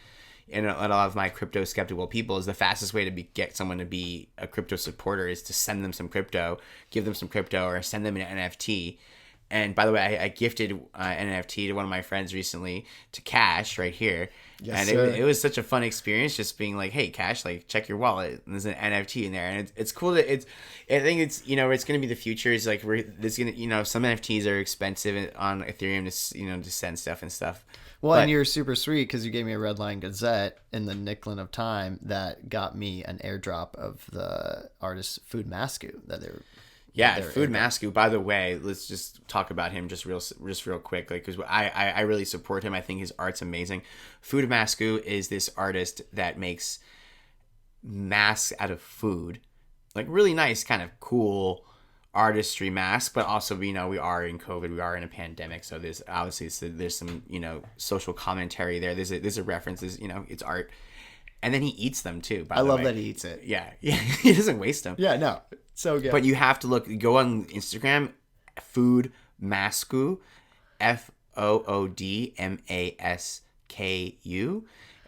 and a lot of my crypto skeptical people is the fastest way to get someone to be a crypto supporter is to send them some crypto, give them some crypto, or send them an NFT. And by the way, I gifted an NFT to one of my friends recently to Cash right here. Yes, and it was such a fun experience just being like, hey, Cash, like check your wallet. And there's an NFT in there. And it's cool that I think it's, it's going to be the future. It's like there's going to, some NFTs are expensive on Ethereum to send stuff and stuff. Well, and you're super sweet because you gave me a Red Lion Gazette in the nickelin of time that got me an airdrop of the artist Food Masku that they're. Yeah, Food Masku. By the way, let's just talk about him just real quick, like because I really support him. I think his art's amazing. Food Masku is this artist that makes masks out of food, like really nice, kind of cool artistry masks. But also, we are in COVID, we are in a pandemic, so there's obviously there's some social commentary there. There's a reference, it's art, and then he eats them too. I love that he eats it. Yeah, he doesn't waste them. Yeah, no. So good. But you have to go on Instagram, Food Masku, FOODMASKU,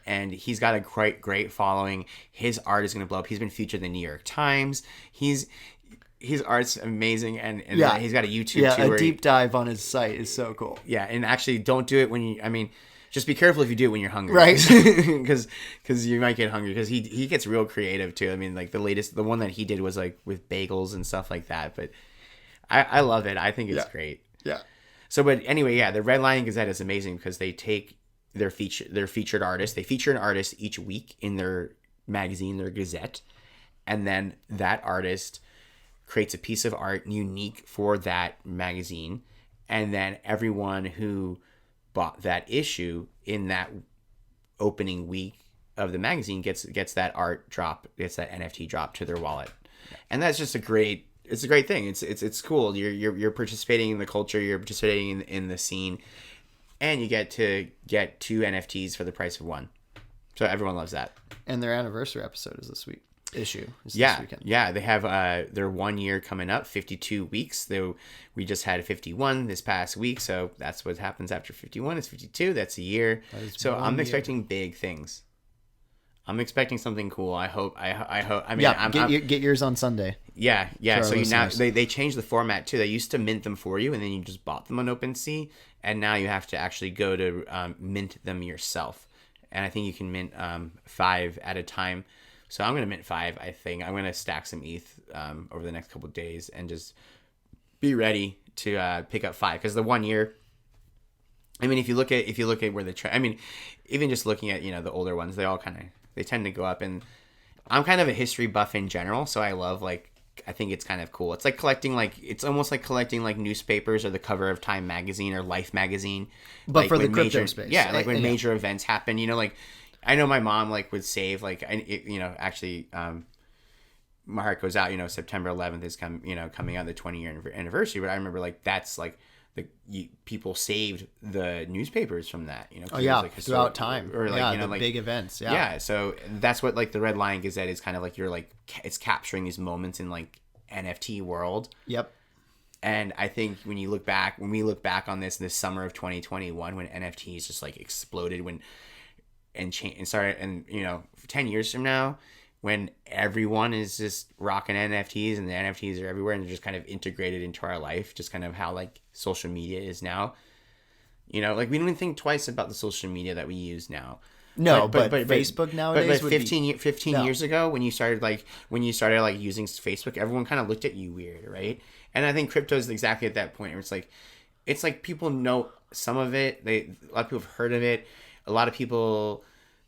and he's got a great following. His art is going to blow up. He's been featured in the New York Times. His art's amazing, and he's got a YouTube too. A deep dive on his site is so cool. Yeah, and actually don't do it when just be careful if you do it when you're hungry. Right. Because you might get hungry because he gets real creative too. I mean, like the one that he did was like with bagels and stuff like that. But I love it. I think it's great. Yeah. So, but anyway, the Red Lion Gazette is amazing because they take their featured artist. They feature an artist each week in their magazine, their Gazette. And then that artist creates a piece of art unique for that magazine. And then everyone who bought that issue in that opening week of the magazine gets that art drop, gets that NFT drop to their wallet, and that's just a great thing. It's cool. You're participating in the culture, you're participating in the scene, and you get to get 2 NFTs for the price of 1. So everyone loves that. And their anniversary episode is this week. This weekend. Yeah, they have their 1 year coming up, 52 weeks. Though we just had 51 this past week, so that's what happens after 51. It's 52. That's a year. So I'm expecting big things. I'm expecting something cool. I hope. I mean, get yours on Sunday. Yeah. So now they changed the format too. They used to mint them for you, and then you just bought them on OpenSea, and now you have to actually go to mint them yourself. And I think you can mint 5 at a time. So I'm going to mint 5, I think. I'm going to stack some ETH over the next couple of days and just be ready to pick up 5. Because the 1 year, I mean, if you look at where the trend, I mean, even just looking at, the older ones, they tend to go up. And I'm kind of a history buff in general, so I love, I think it's kind of cool. It's like collecting, it's almost like collecting, newspapers or the cover of Time magazine or Life magazine. But for the crypto space. Yeah, when major events happen, I know my mom would save actually my heart goes out, September 11th is coming out, the 20-year anniversary, but I remember that's people saved the newspapers from that, throughout time, or big events. So that's what the Red Lion Gazette is kind of it's capturing these moments in NFT world. Yep. And I think when we look back on this summer of 2021, when NFTs just exploded, and started, and 10 years from now, when everyone is just rocking NFTs and the NFTs are everywhere and they're just kind of integrated into our life, just kind of how social media is now. We don't even think twice about the social media that we use now. No, but Facebook nowadays. But 15 years ago, when you started using Facebook, everyone kind of looked at you weird, right? And I think crypto is exactly at that point where it's like people know some of it. A lot of people have heard of it. A lot of people,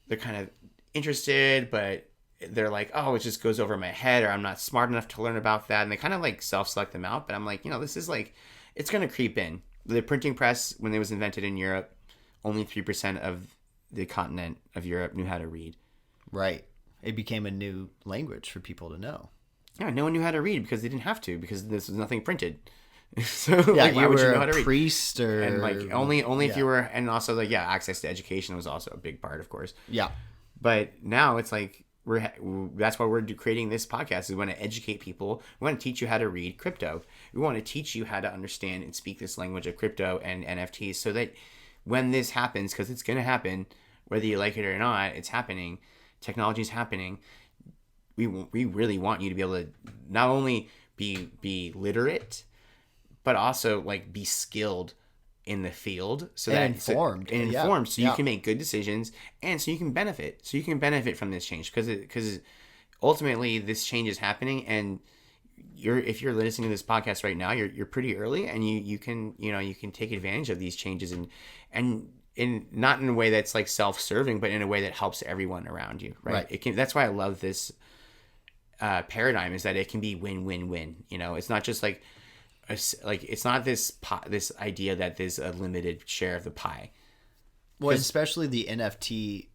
they're kind of interested, but they're like, oh, it just goes over my head, or I'm not smart enough to learn about that. And they kind of self-select them out. But I'm this is it's going to creep in. The printing press, when it was invented in Europe, only 3% of the continent of Europe knew how to read. Right. It became a new language for people to know. Yeah, no one knew how to read because they didn't have to, because this was nothing printed. So why would you know how a to read? Priest or and only if you were, and also access to education was also a big part, of course. Yeah. But now it's that's why we're creating this podcast. We want to educate people. We want to teach you how to read crypto. We want to teach you how to understand and speak this language of crypto and NFTs, so that when this happens, because it's going to happen, whether you like it or not, it's happening. Technology is happening. We really want you to be able to not only be literate, but also like be skilled in the field, so that informed, so you can make good decisions, and so you can benefit from this change, because ultimately this change is happening, and if you're listening to this podcast right now, you're pretty early, and you can take advantage of these changes, and not in a way that's like self-serving, but in a way that helps everyone around you, right? That's why I love this paradigm, is that it can be win-win-win. It's not just like it's not this idea that there's a limited share of the pie. Well, especially the NFT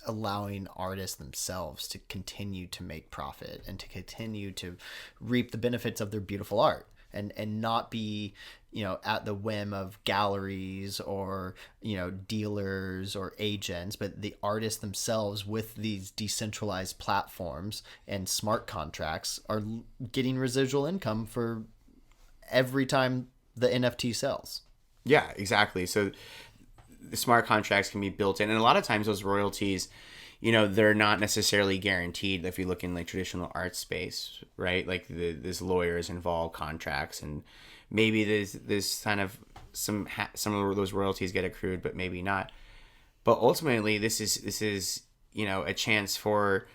allowing artists themselves to continue to make profit and to continue to reap the benefits of their beautiful art, and not be, at the whim of galleries or, dealers or agents, but the artists themselves with these decentralized platforms and smart contracts are getting residual income for every time the NFT sells. Yeah, exactly. So the smart contracts can be built in, and a lot of times those royalties, they're not necessarily guaranteed. If you look in like traditional art space, right? Like there's lawyers involved, contracts, and maybe there's kind of some of those royalties get accrued, but maybe not. But ultimately, this is a chance for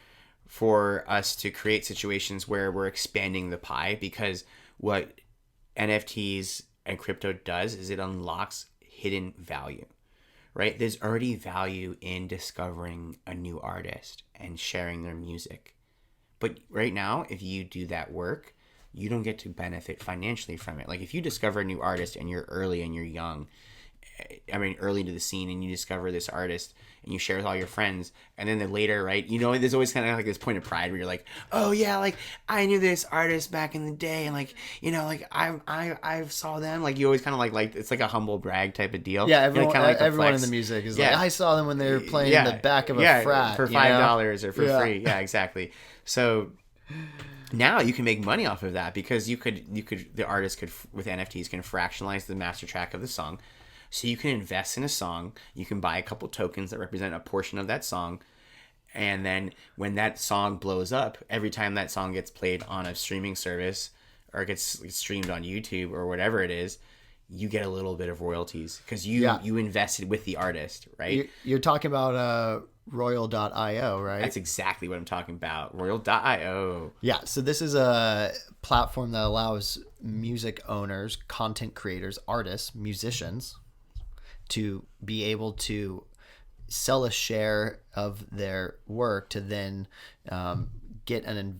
us to create situations where we're expanding the pie, because what NFTs and crypto does is it unlocks hidden value, right? There's already value in discovering a new artist and sharing their music. But right now, if you do that work, you don't get to benefit financially from it. Like if you discover a new artist and you're early and you're young, early to the scene, and you discover this artist and you share with all your friends, and then later, right, there's always kind of like this point of pride where you're like, oh yeah, like I knew this artist back in the day, and like I saw them, like you always kind of like it's like a humble brag type of deal. Yeah, everyone in the music is like, I saw them when they were playing in the back of a frat for $5 or for free. Yeah, exactly. So now you can make money off of that, because the artist could, with NFTs, can fractionalize the master track of the song. So you can invest in a song, you can buy a couple tokens that represent a portion of that song, and then when that song blows up, every time that song gets played on a streaming service or gets streamed on YouTube or whatever it is, you get a little bit of royalties, because you invested with the artist, right? You're talking about Royal.io, right? That's exactly what I'm talking about. Royal.io. Yeah, so this is a platform that allows music owners, content creators, artists, musicians to be able to sell a share of their work to then get an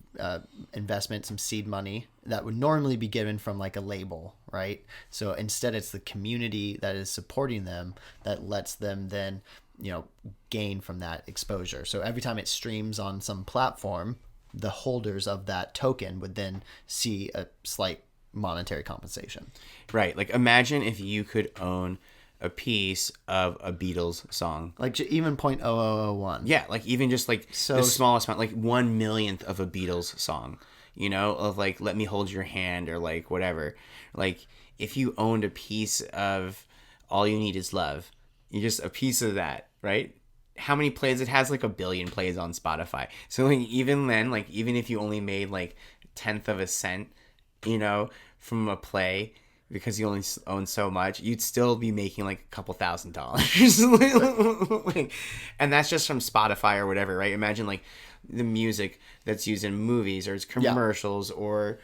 investment, some seed money that would normally be given from like a label, right? So instead it's the community that is supporting them that lets them then, gain from that exposure. So every time it streams on some platform, the holders of that token would then see a slight monetary compensation. Right. Like imagine if you could own a piece of a Beatles song, like even 0.0001. Yeah, like even just like the smallest amount, like 1/1,000,000th of a Beatles song, of like Let Me Hold Your Hand or like whatever. Like if you owned a piece of All You Need Is Love, you just a piece of that, right? How many plays? It has like 1 billion plays on Spotify. So like even then, like even if you only made like 1/10 of a cent, from a play, because you only own so much, you'd still be making like a couple $1,000s. Like, and that's just from Spotify or whatever, right? Imagine like the music that's used in movies or commercials or,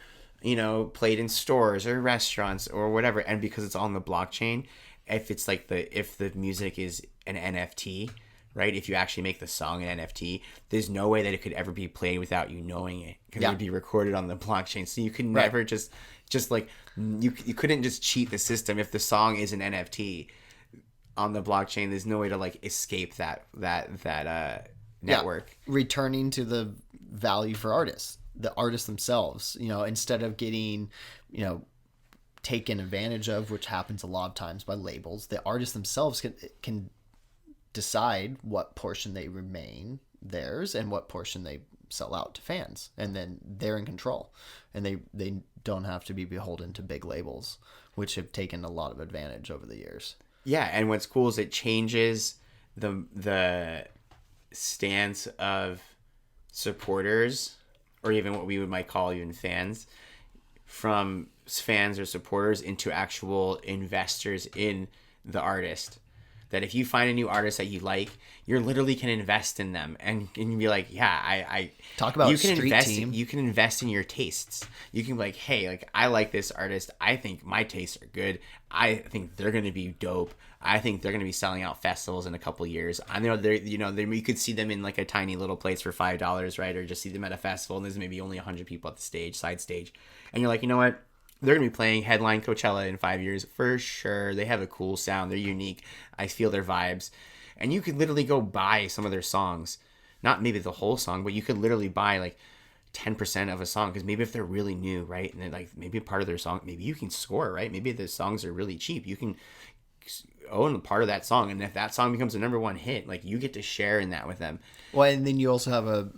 played in stores or restaurants or whatever. And because it's on the blockchain, if the music is an NFT, right? If you actually make the song an NFT, there's no way that it could ever be played without you knowing it, because it would be recorded on the blockchain. So you could never just like you couldn't just cheat the system. If the song is an NFT on the blockchain, there's no way to like escape that network. Returning to the value for artists, the artists themselves, instead of getting, taken advantage of, which happens a lot of times by labels, the artists themselves can decide what portion they remain theirs and what portion they sell out to fans, and then they're in control, and they don't have to be beholden to big labels, which have taken a lot of advantage over the years. Yeah, and what's cool is it changes the stance of supporters, or even what we might call even fans, from fans or supporters into actual investors in the artist. That if you find a new artist that you like, you literally can invest in them and be like, yeah, I talk about you can street invest. team. You can invest in your tastes. You can be like, hey, like I like this artist. I think my tastes are good. I think they're going to be dope. I think they're going to be selling out festivals in a couple of years. I know you could see them in like a tiny little place for $5, right? Or just see them at a festival and there's maybe only 100 people at the stage, side stage, and you're like, you know what? They're going to be playing headline Coachella in 5 years for sure. They have a cool sound. They're unique. I feel their vibes. And you could literally go buy some of their songs. Not maybe the whole song, but you could literally buy like 10% of a song. Because maybe if they're really new, right? And they're like maybe part of their song, maybe you can score, right? Maybe the songs are really cheap. You can own part of that song. And if that song becomes a #1 hit, like you get to share in that with them. Well, and then you also have a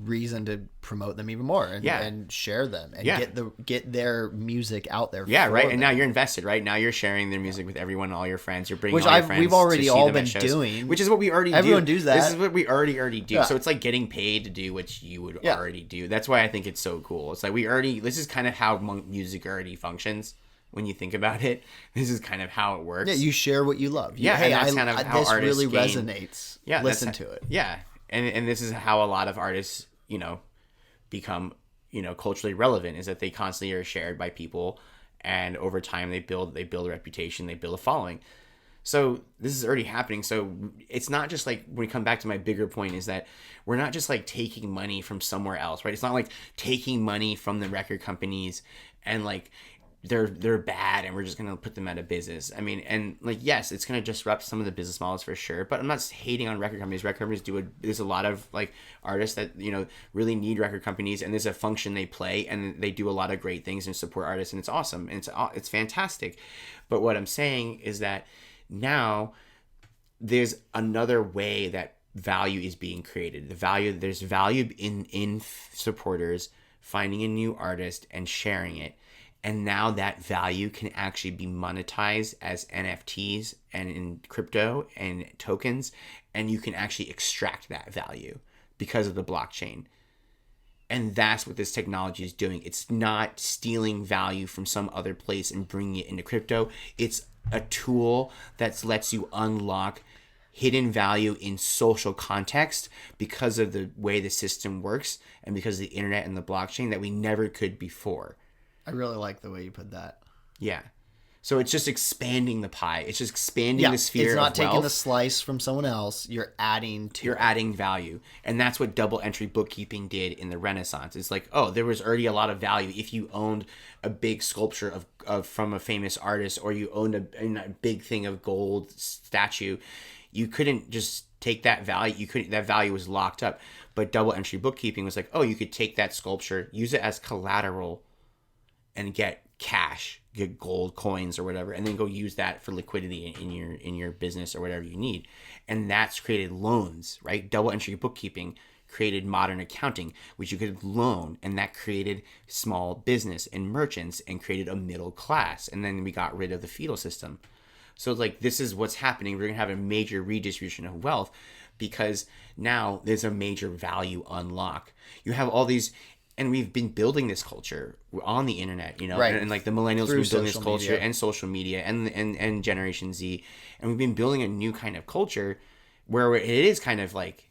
reason to promote them even more and share them and get their music out there. Yeah, right. them. And now you're invested, right? Now you're sharing their music with everyone, all your friends. You're bringing which all your friends we've already to see all them been at shows, doing, which is what we already Everyone do. does that. This is what we already do. Yeah. So it's like getting paid to do what you would already do. That's why I think it's so cool. It's like this is kind of how music already functions. When you think about it, this is kind of how it works. Yeah, you share what you love. Yeah, hey, and that's kind of how this artists really gain. resonates. Yeah, listen to it. Yeah, and this is how a lot of artists, become, culturally relevant, is that they constantly are shared by people, and over time they build a reputation, they build a following. So this is already happening. So it's not just like, when we come back to my bigger point, is that we're not just like taking money from somewhere else, right? It's not like taking money from the record companies and like they're bad and we're just going to put them out of business. I mean, and like, yes, it's going to disrupt some of the business models for sure, but I'm not hating on record companies. Record companies there's a lot of like artists that, really need record companies, and there's a function they play, and they do a lot of great things and support artists, and it's awesome. And it's fantastic. But what I'm saying is that now there's another way that value is being created. There's value in supporters finding a new artist and sharing it. And now that value can actually be monetized as NFTs and in crypto and tokens. And you can actually extract that value because of the blockchain. And that's what this technology is doing. It's not stealing value from some other place and bringing it into crypto. It's a tool that lets you unlock hidden value in social context because of the way the system works and because of the internet and the blockchain that we never could before. I really like the way you put that. Yeah. So it's just expanding the pie. It's just expanding the sphere of wealth. It's not taking the slice from someone else. You're adding value. And that's what double entry bookkeeping did in the Renaissance. It's like, oh, there was already a lot of value if you owned a big sculpture of from a famous artist, or you owned a big thing of gold statue. You couldn't just take that value. That value was locked up. But double entry bookkeeping was like, oh, you could take that sculpture, use it as collateral, and get cash, get gold coins or whatever, and then go use that for liquidity in your business or whatever you need. And that's created loans, right? Double entry bookkeeping created modern accounting, which you could loan, and that created small business and merchants and created a middle class. And then we got rid of the feudal system. So like, this is what's happening. We're going to have a major redistribution of wealth because now there's a major value unlock. You have all these. And we've been building this culture on the internet, right. and like the millennials have been building this culture and social media and Generation Z. And we've been building a new kind of culture where it is kind of like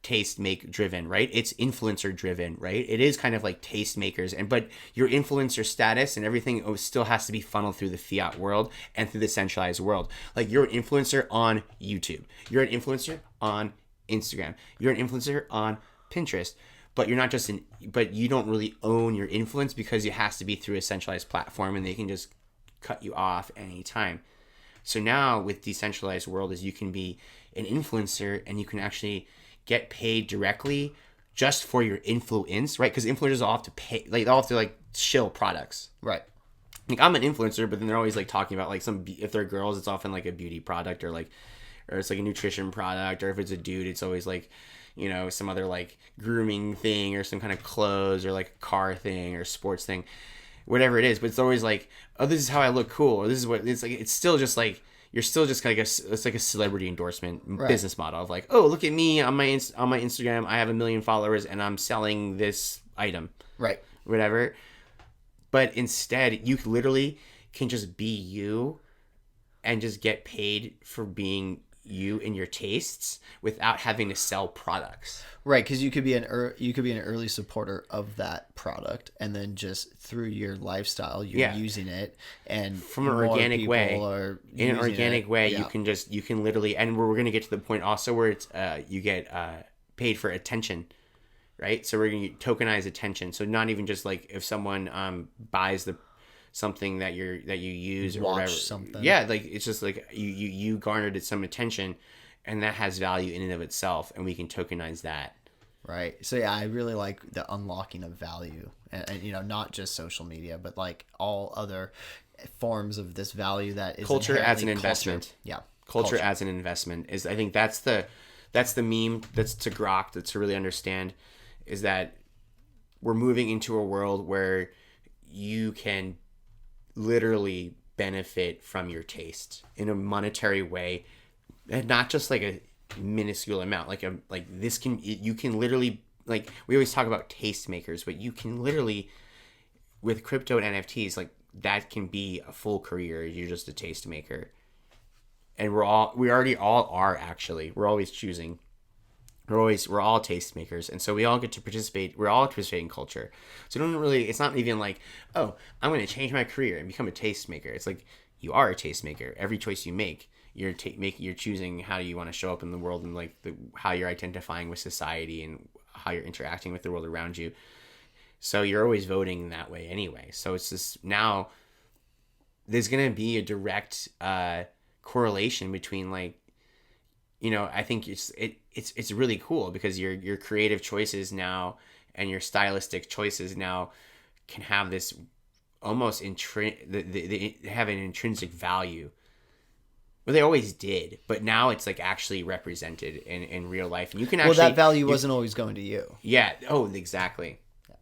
taste-make driven, right? It's influencer driven, right? It is kind of like tastemakers. But your influencer status and everything still has to be funneled through the fiat world and through the centralized world. Like, you're an influencer on YouTube. You're an influencer on Instagram. You're an influencer on Pinterest. But you're not just but you don't really own your influence because it has to be through a centralized platform and they can just cut you off anytime. So now with decentralized world is you can be an influencer and you can actually get paid directly just for your influence, right? Because influencers all have to pay, like they'll have to like shill products. Right. Like, I'm an influencer, but then they're always like talking about like if they're girls, it's often like a beauty product or it's like a nutrition product, or if it's a dude, it's always like, you know, some other like grooming thing or some kind of clothes or like a car thing or sports thing, whatever it is. But it's always like, oh, this is how I look cool, or this is what it's like. It's still just like you're still just like it's like a celebrity endorsement business model of like, oh, look at me on my Instagram, I have 1 million followers and I'm selling this item, Right. whatever. But instead, you literally can just be you and just get paid for being you and your tastes without having to sell products. Right, because you could be an early supporter of that product, and then just through your lifestyle, you're using it, and from an organic way. In an organic way, Yeah. you can literally, and we're going to get to the point also where it's you get paid for attention, right? So we're going to tokenize attention. So not even just like if someone buys something that you use or whatever, something. Yeah, like it's just like you garnered some attention, and that has value in and of itself, and we can tokenize that. Right. So yeah, I really like the unlocking of value, and you know, not just social media, but like all other forms of this value that is culture as an investment. Yeah. Culture as an investment is, I think that's the meme that's to grok, that's to really understand, is that we're moving into a world where you can literally benefit from your taste in a monetary way, and not just like a minuscule amount, you can literally, like we always talk about tastemakers, but you can literally, with crypto and NFTs, like that can be a full career. You're just a tastemaker, and we already all are, actually. We're always choosing. We're all tastemakers, and so we all get to participate. We're all participating in culture. So it's not even like, oh, I'm going to change my career and become a tastemaker. It's like you are a tastemaker. Every choice you make, you're choosing how you want to show up in the world, and like how you're identifying with society and how you're interacting with the world around you. So you're always voting in that way anyway. So it's just, now there's going to be a direct correlation between, like, you know, I think it's really cool because your creative choices now and your stylistic choices now can have this almost they have an intrinsic value. Well, they always did, but now it's like actually represented in real life, and you can actually. Well, that value wasn't always going to you. Yeah. Oh, exactly. Yeah.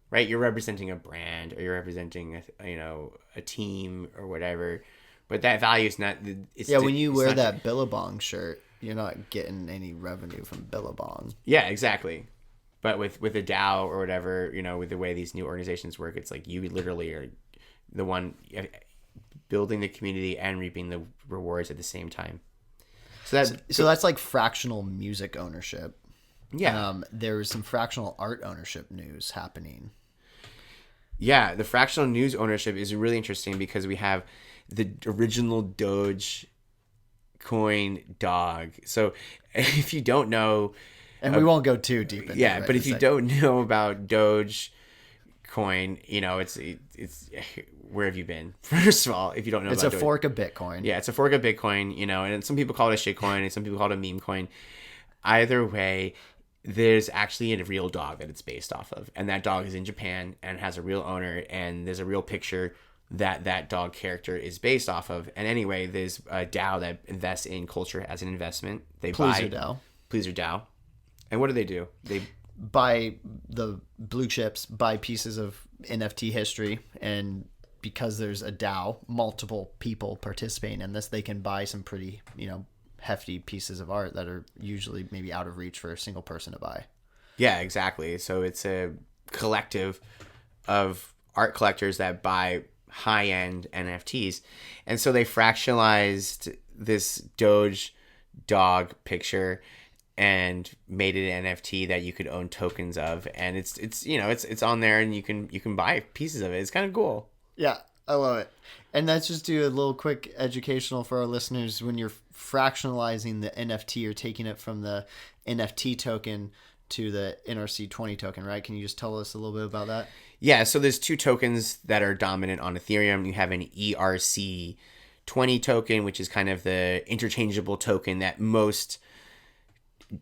Right. You're representing a brand, or you're representing a team or whatever, but that value is not. When you wear that Billabong shirt, you're not getting any revenue from Billabong. Yeah, exactly. But with a DAO or whatever, with the way these new organizations work, it's like you literally are the one building the community and reaping the rewards at the same time. So that's like fractional music ownership. Yeah. There was some fractional art ownership news happening. Yeah, the fractional news ownership is really interesting because we have the original Doge coin dog. So if you don't know, and we won't go too deep into it. But if you don't know about Doge coin, it's where have you been? First of all, if you don't know, it's about a fork of Bitcoin. Yeah, it's a fork of Bitcoin. And some people call it a shit coin, and some people call it a meme coin. Either way, there's actually a real dog that it's based off of, and that dog is in Japan and has a real owner, and there's a real picture that dog character is based off of. And anyway, there's a DAO that invests in culture as an investment. Pleaser DAO. And what do? They buy the blue chips, buy pieces of NFT history, and because there's a DAO, multiple people participating in this, they can buy some pretty, hefty pieces of art that are usually maybe out of reach for a single person to buy. Yeah, exactly. So it's a collective of art collectors that buy high-end NFTs. And so they fractionalized this Doge dog picture and made it an NFT that you could own tokens of, and it's on there, and you can buy pieces of it. It's kind of cool. Yeah, I love it. And let's just do a little quick educational for our listeners. When you're fractionalizing the NFT, you're taking it from the NFT token to the NRC20 token, right? Can you just tell us a little bit about that? Yeah, so there's two tokens that are dominant on Ethereum. You have an ERC20 token, which is kind of the interchangeable token that most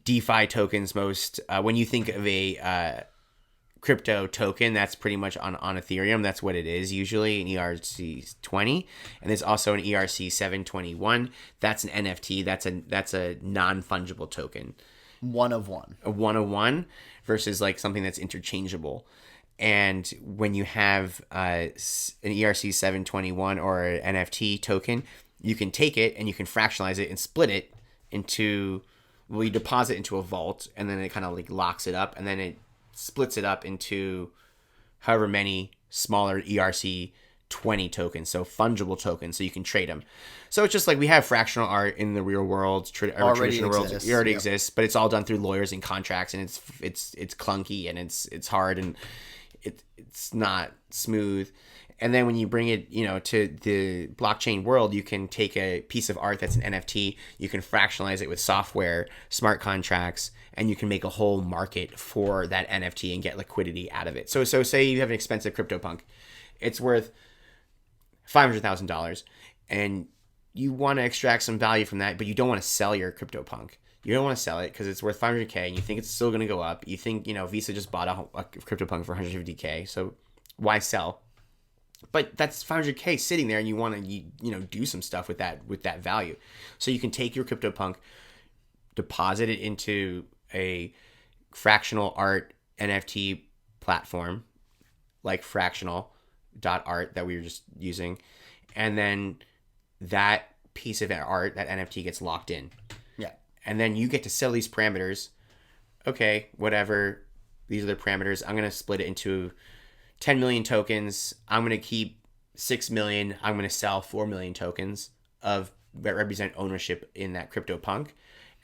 DeFi tokens, when you think of a crypto token, that's pretty much on Ethereum. That's what it is usually, an ERC20. And there's also an ERC721. That's an NFT. That's a non-fungible token. one of one. A 101 versus like something that's interchangeable. And when you have an ERC 721 or an NFT token, you can take it and you can fractionalize it and split it into, well, you deposit into a vault, and then it kind of like locks it up, and then it splits it up into however many smaller ERC 20 tokens, so fungible tokens, so you can trade them. So it's just like we have fractional art in the real world, traditional world. It already exists, but it's all done through lawyers and contracts, and it's clunky and it's hard and it's not smooth. And then when you bring it, to the blockchain world, you can take a piece of art that's an NFT, you can fractionalize it with software, smart contracts, and you can make a whole market for that NFT and get liquidity out of it. So say you have an expensive CryptoPunk, it's worth $500,000, and you want to extract some value from that, but you don't want to sell your CryptoPunk. You don't want to sell it because it's worth $500K, and you think it's still going to go up. You think, Visa just bought a CryptoPunk for $150K, so why sell? But that's $500K sitting there, and you want to do some stuff with that value. So you can take your CryptoPunk, deposit it into a fractional art NFT platform like fractional.art that we were just using, and then that piece of art, that NFT, gets locked in. Yeah. And then you get to sell these parameters. Okay, whatever. These are the parameters. I'm going to split it into 10 million tokens. I'm going to keep 6 million. I'm going to sell 4 million tokens that represent ownership in that CryptoPunk.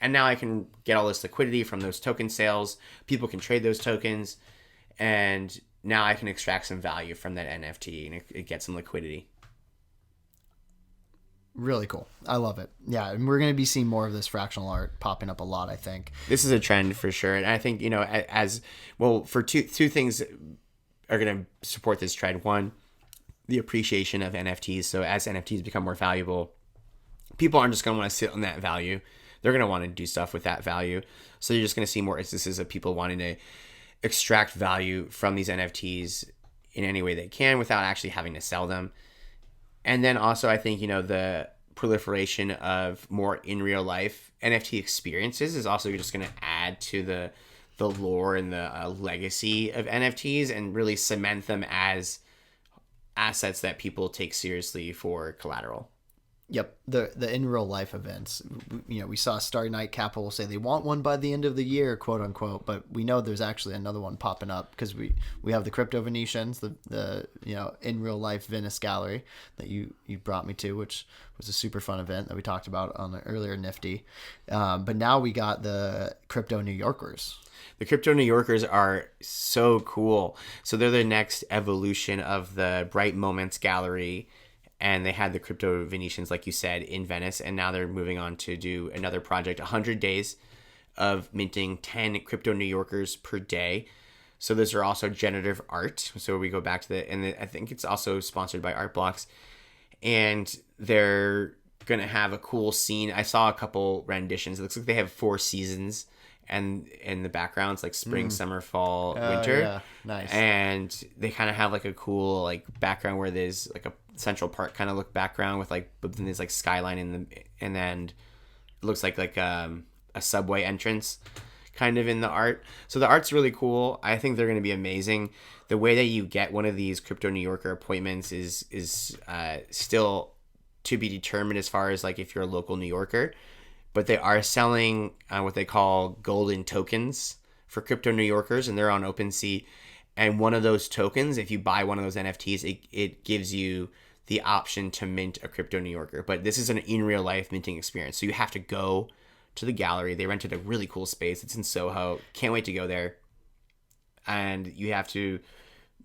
And now I can get all this liquidity from those token sales. People can trade those tokens. And now I can extract some value from that NFT, and it gets some liquidity. Really cool. I love it. Yeah, and we're going to be seeing more of this fractional art popping up a lot, I think. This is a trend for sure. And I think, as well, for two things are going to support this trend. One, the appreciation of NFTs. So as NFTs become more valuable, people aren't just going to want to sit on that value. They're going to want to do stuff with that value. So you're just going to see more instances of people wanting to extract value from these NFTs in any way they can without actually having to sell them. And then also, I think, the proliferation of more in real life NFT experiences is also just going to add to the lore and the legacy of NFTs and really cement them as assets that people take seriously for collateral. Yep, the in real life events. We saw Starry Capital say they want one by the end of the year, quote unquote. But we know there's actually another one popping up because we have the Crypto Venetians, the in real life Venice gallery that you brought me to, which was a super fun event that we talked about on the earlier Nifty. But now we got the Crypto New Yorkers. The Crypto New Yorkers are so cool. So they're the next evolution of the Bright Moments gallery. And they had the Crypto Venetians, like you said, in Venice. And now they're moving on to do another project, 100 days of minting 10 Crypto New Yorkers per day. So those are also generative art. So we go back to I think it's also sponsored by Art Blocks. And they're going to have a cool scene. I saw a couple renditions. It looks like they have 4 seasons. And in the backgrounds, like spring, summer, fall, winter. Yeah, nice. And they kind of have like a cool like background where there's like a Central Park kind of look background with like, but then there's like skyline and then it looks like a subway entrance kind of in the art. So the art's really cool. I think they're going to be amazing. The way that you get one of these Crypto New Yorker appointments is still to be determined as far as like if you're a local New Yorker. But they are selling what they call golden tokens for Crypto New Yorkers, and they're on OpenSea. And one of those tokens, if you buy one of those NFTs, it gives you the option to mint a Crypto New Yorker. But this is an in real life minting experience. So you have to go to the gallery. They rented a really cool space. It's in Soho. Can't wait to go there. And you have to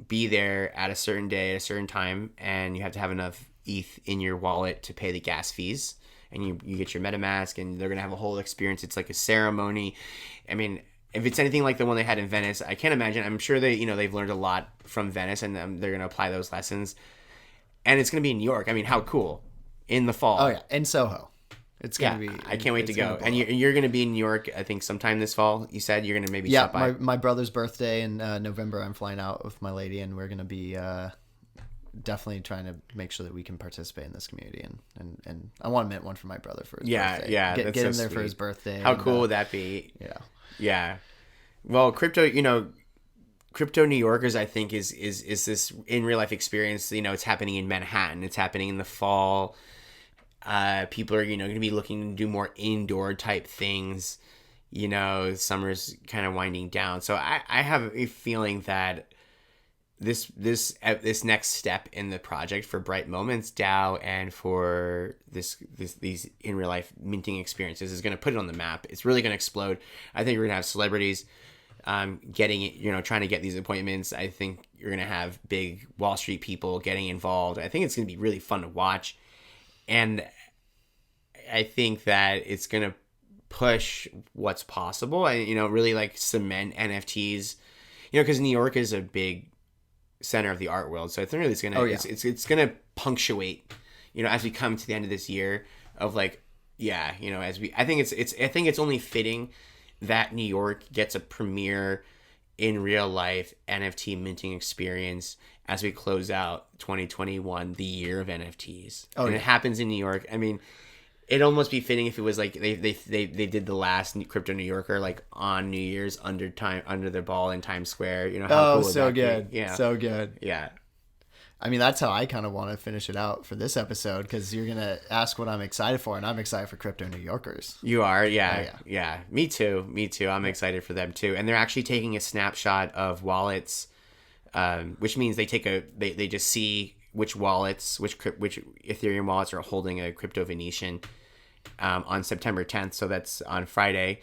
be there at a certain day, at a certain time, and you have to have enough ETH in your wallet to pay the gas fees. And you get your MetaMask, and they're going to have a whole experience. It's like a ceremony. I mean, if it's anything like the one they had in Venice, I can't imagine. I'm sure they've learned a lot from Venice, and they're going to apply those lessons. And it's going to be in New York. I mean, how cool. In the fall. Oh, yeah. In Soho. It's going to be. I can't wait to go. And you're going to be in New York, I think, sometime this fall. You said you're going to maybe stop by. My brother's birthday in November. I'm flying out with my lady, and we're going to be definitely trying to make sure that we can participate in this community, and I want to mint one for my brother for his birthday. Get him there for his birthday. How cool would that be? Yeah. Well, crypto New Yorkers, I think, is this in real life experience. It's happening in Manhattan. It's happening in the fall. People are, going to be looking to do more indoor type things. Summer's kind of winding down. So I have a feeling that this next step in the project for Bright Moments DAO and for these in real life minting experiences is going to put it on the map. It's really going to explode. I think we're going to have celebrities getting it, trying to get these appointments. I think you're going to have big Wall Street people getting involved. I think it's going to be really fun to watch. And I think that it's going to push what's possible and, really like cement NFTs, because New York is a big center of the art world. So I think it's going to, it's going to punctuate, as we come to the end of this year of like, I think it's only fitting that New York gets a premiere in real life NFT minting experience as we close out 2021, the year of NFTs. It happens in New York. I mean, it'd almost be fitting if it was like they did the last Crypto New Yorker like on New Year's under the ball in Times Square. How cool so would that good. be? Yeah, so good. Yeah. I mean, that's how I kind of want to finish it out for this episode, because you're going to ask what I'm excited for, and I'm excited for Crypto New Yorkers. You are? Yeah. Me too. I'm excited for them too. And they're actually taking a snapshot of wallets, which means they just see which wallets, which Ethereum wallets are holding a Crypto Venetian on September 10th. So that's on Friday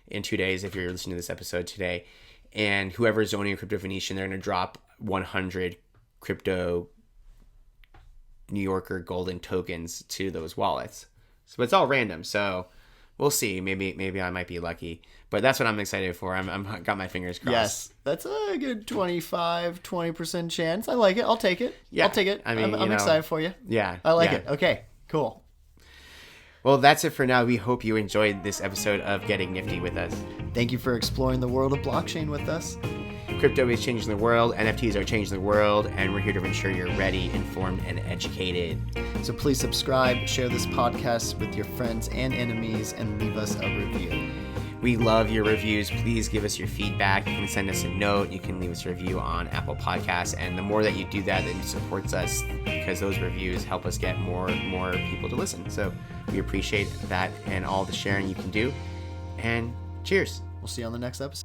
in 2 days if you're listening to this episode today. And whoever's owning a Crypto Venetian, they're going to drop 100 Crypto New Yorker golden tokens to those wallets. So it's all random. So we'll see. Maybe I might be lucky. But that's what I'm excited for. I'm got my fingers crossed. Yes, that's a good 20% chance. I like it. I'll take it. Yeah. I'll take it. I mean, I'm excited for you. Yeah. I like it. Okay, cool. Well, that's it for now. We hope you enjoyed this episode of Getting Nifty with us. Thank you for exploring the world of blockchain with us. Crypto is changing the world, NFTs are changing the world, and we're here to ensure you're ready, informed, and educated. So please subscribe, share this podcast with your friends and enemies, and leave us a review. We love your reviews. Please give us your feedback. You can send us a note. You can leave us a review on Apple Podcasts. And the more that you do that, then it supports us, because those reviews help us get more people to listen. So we appreciate that and all the sharing you can do. And cheers. We'll see you on the next episode.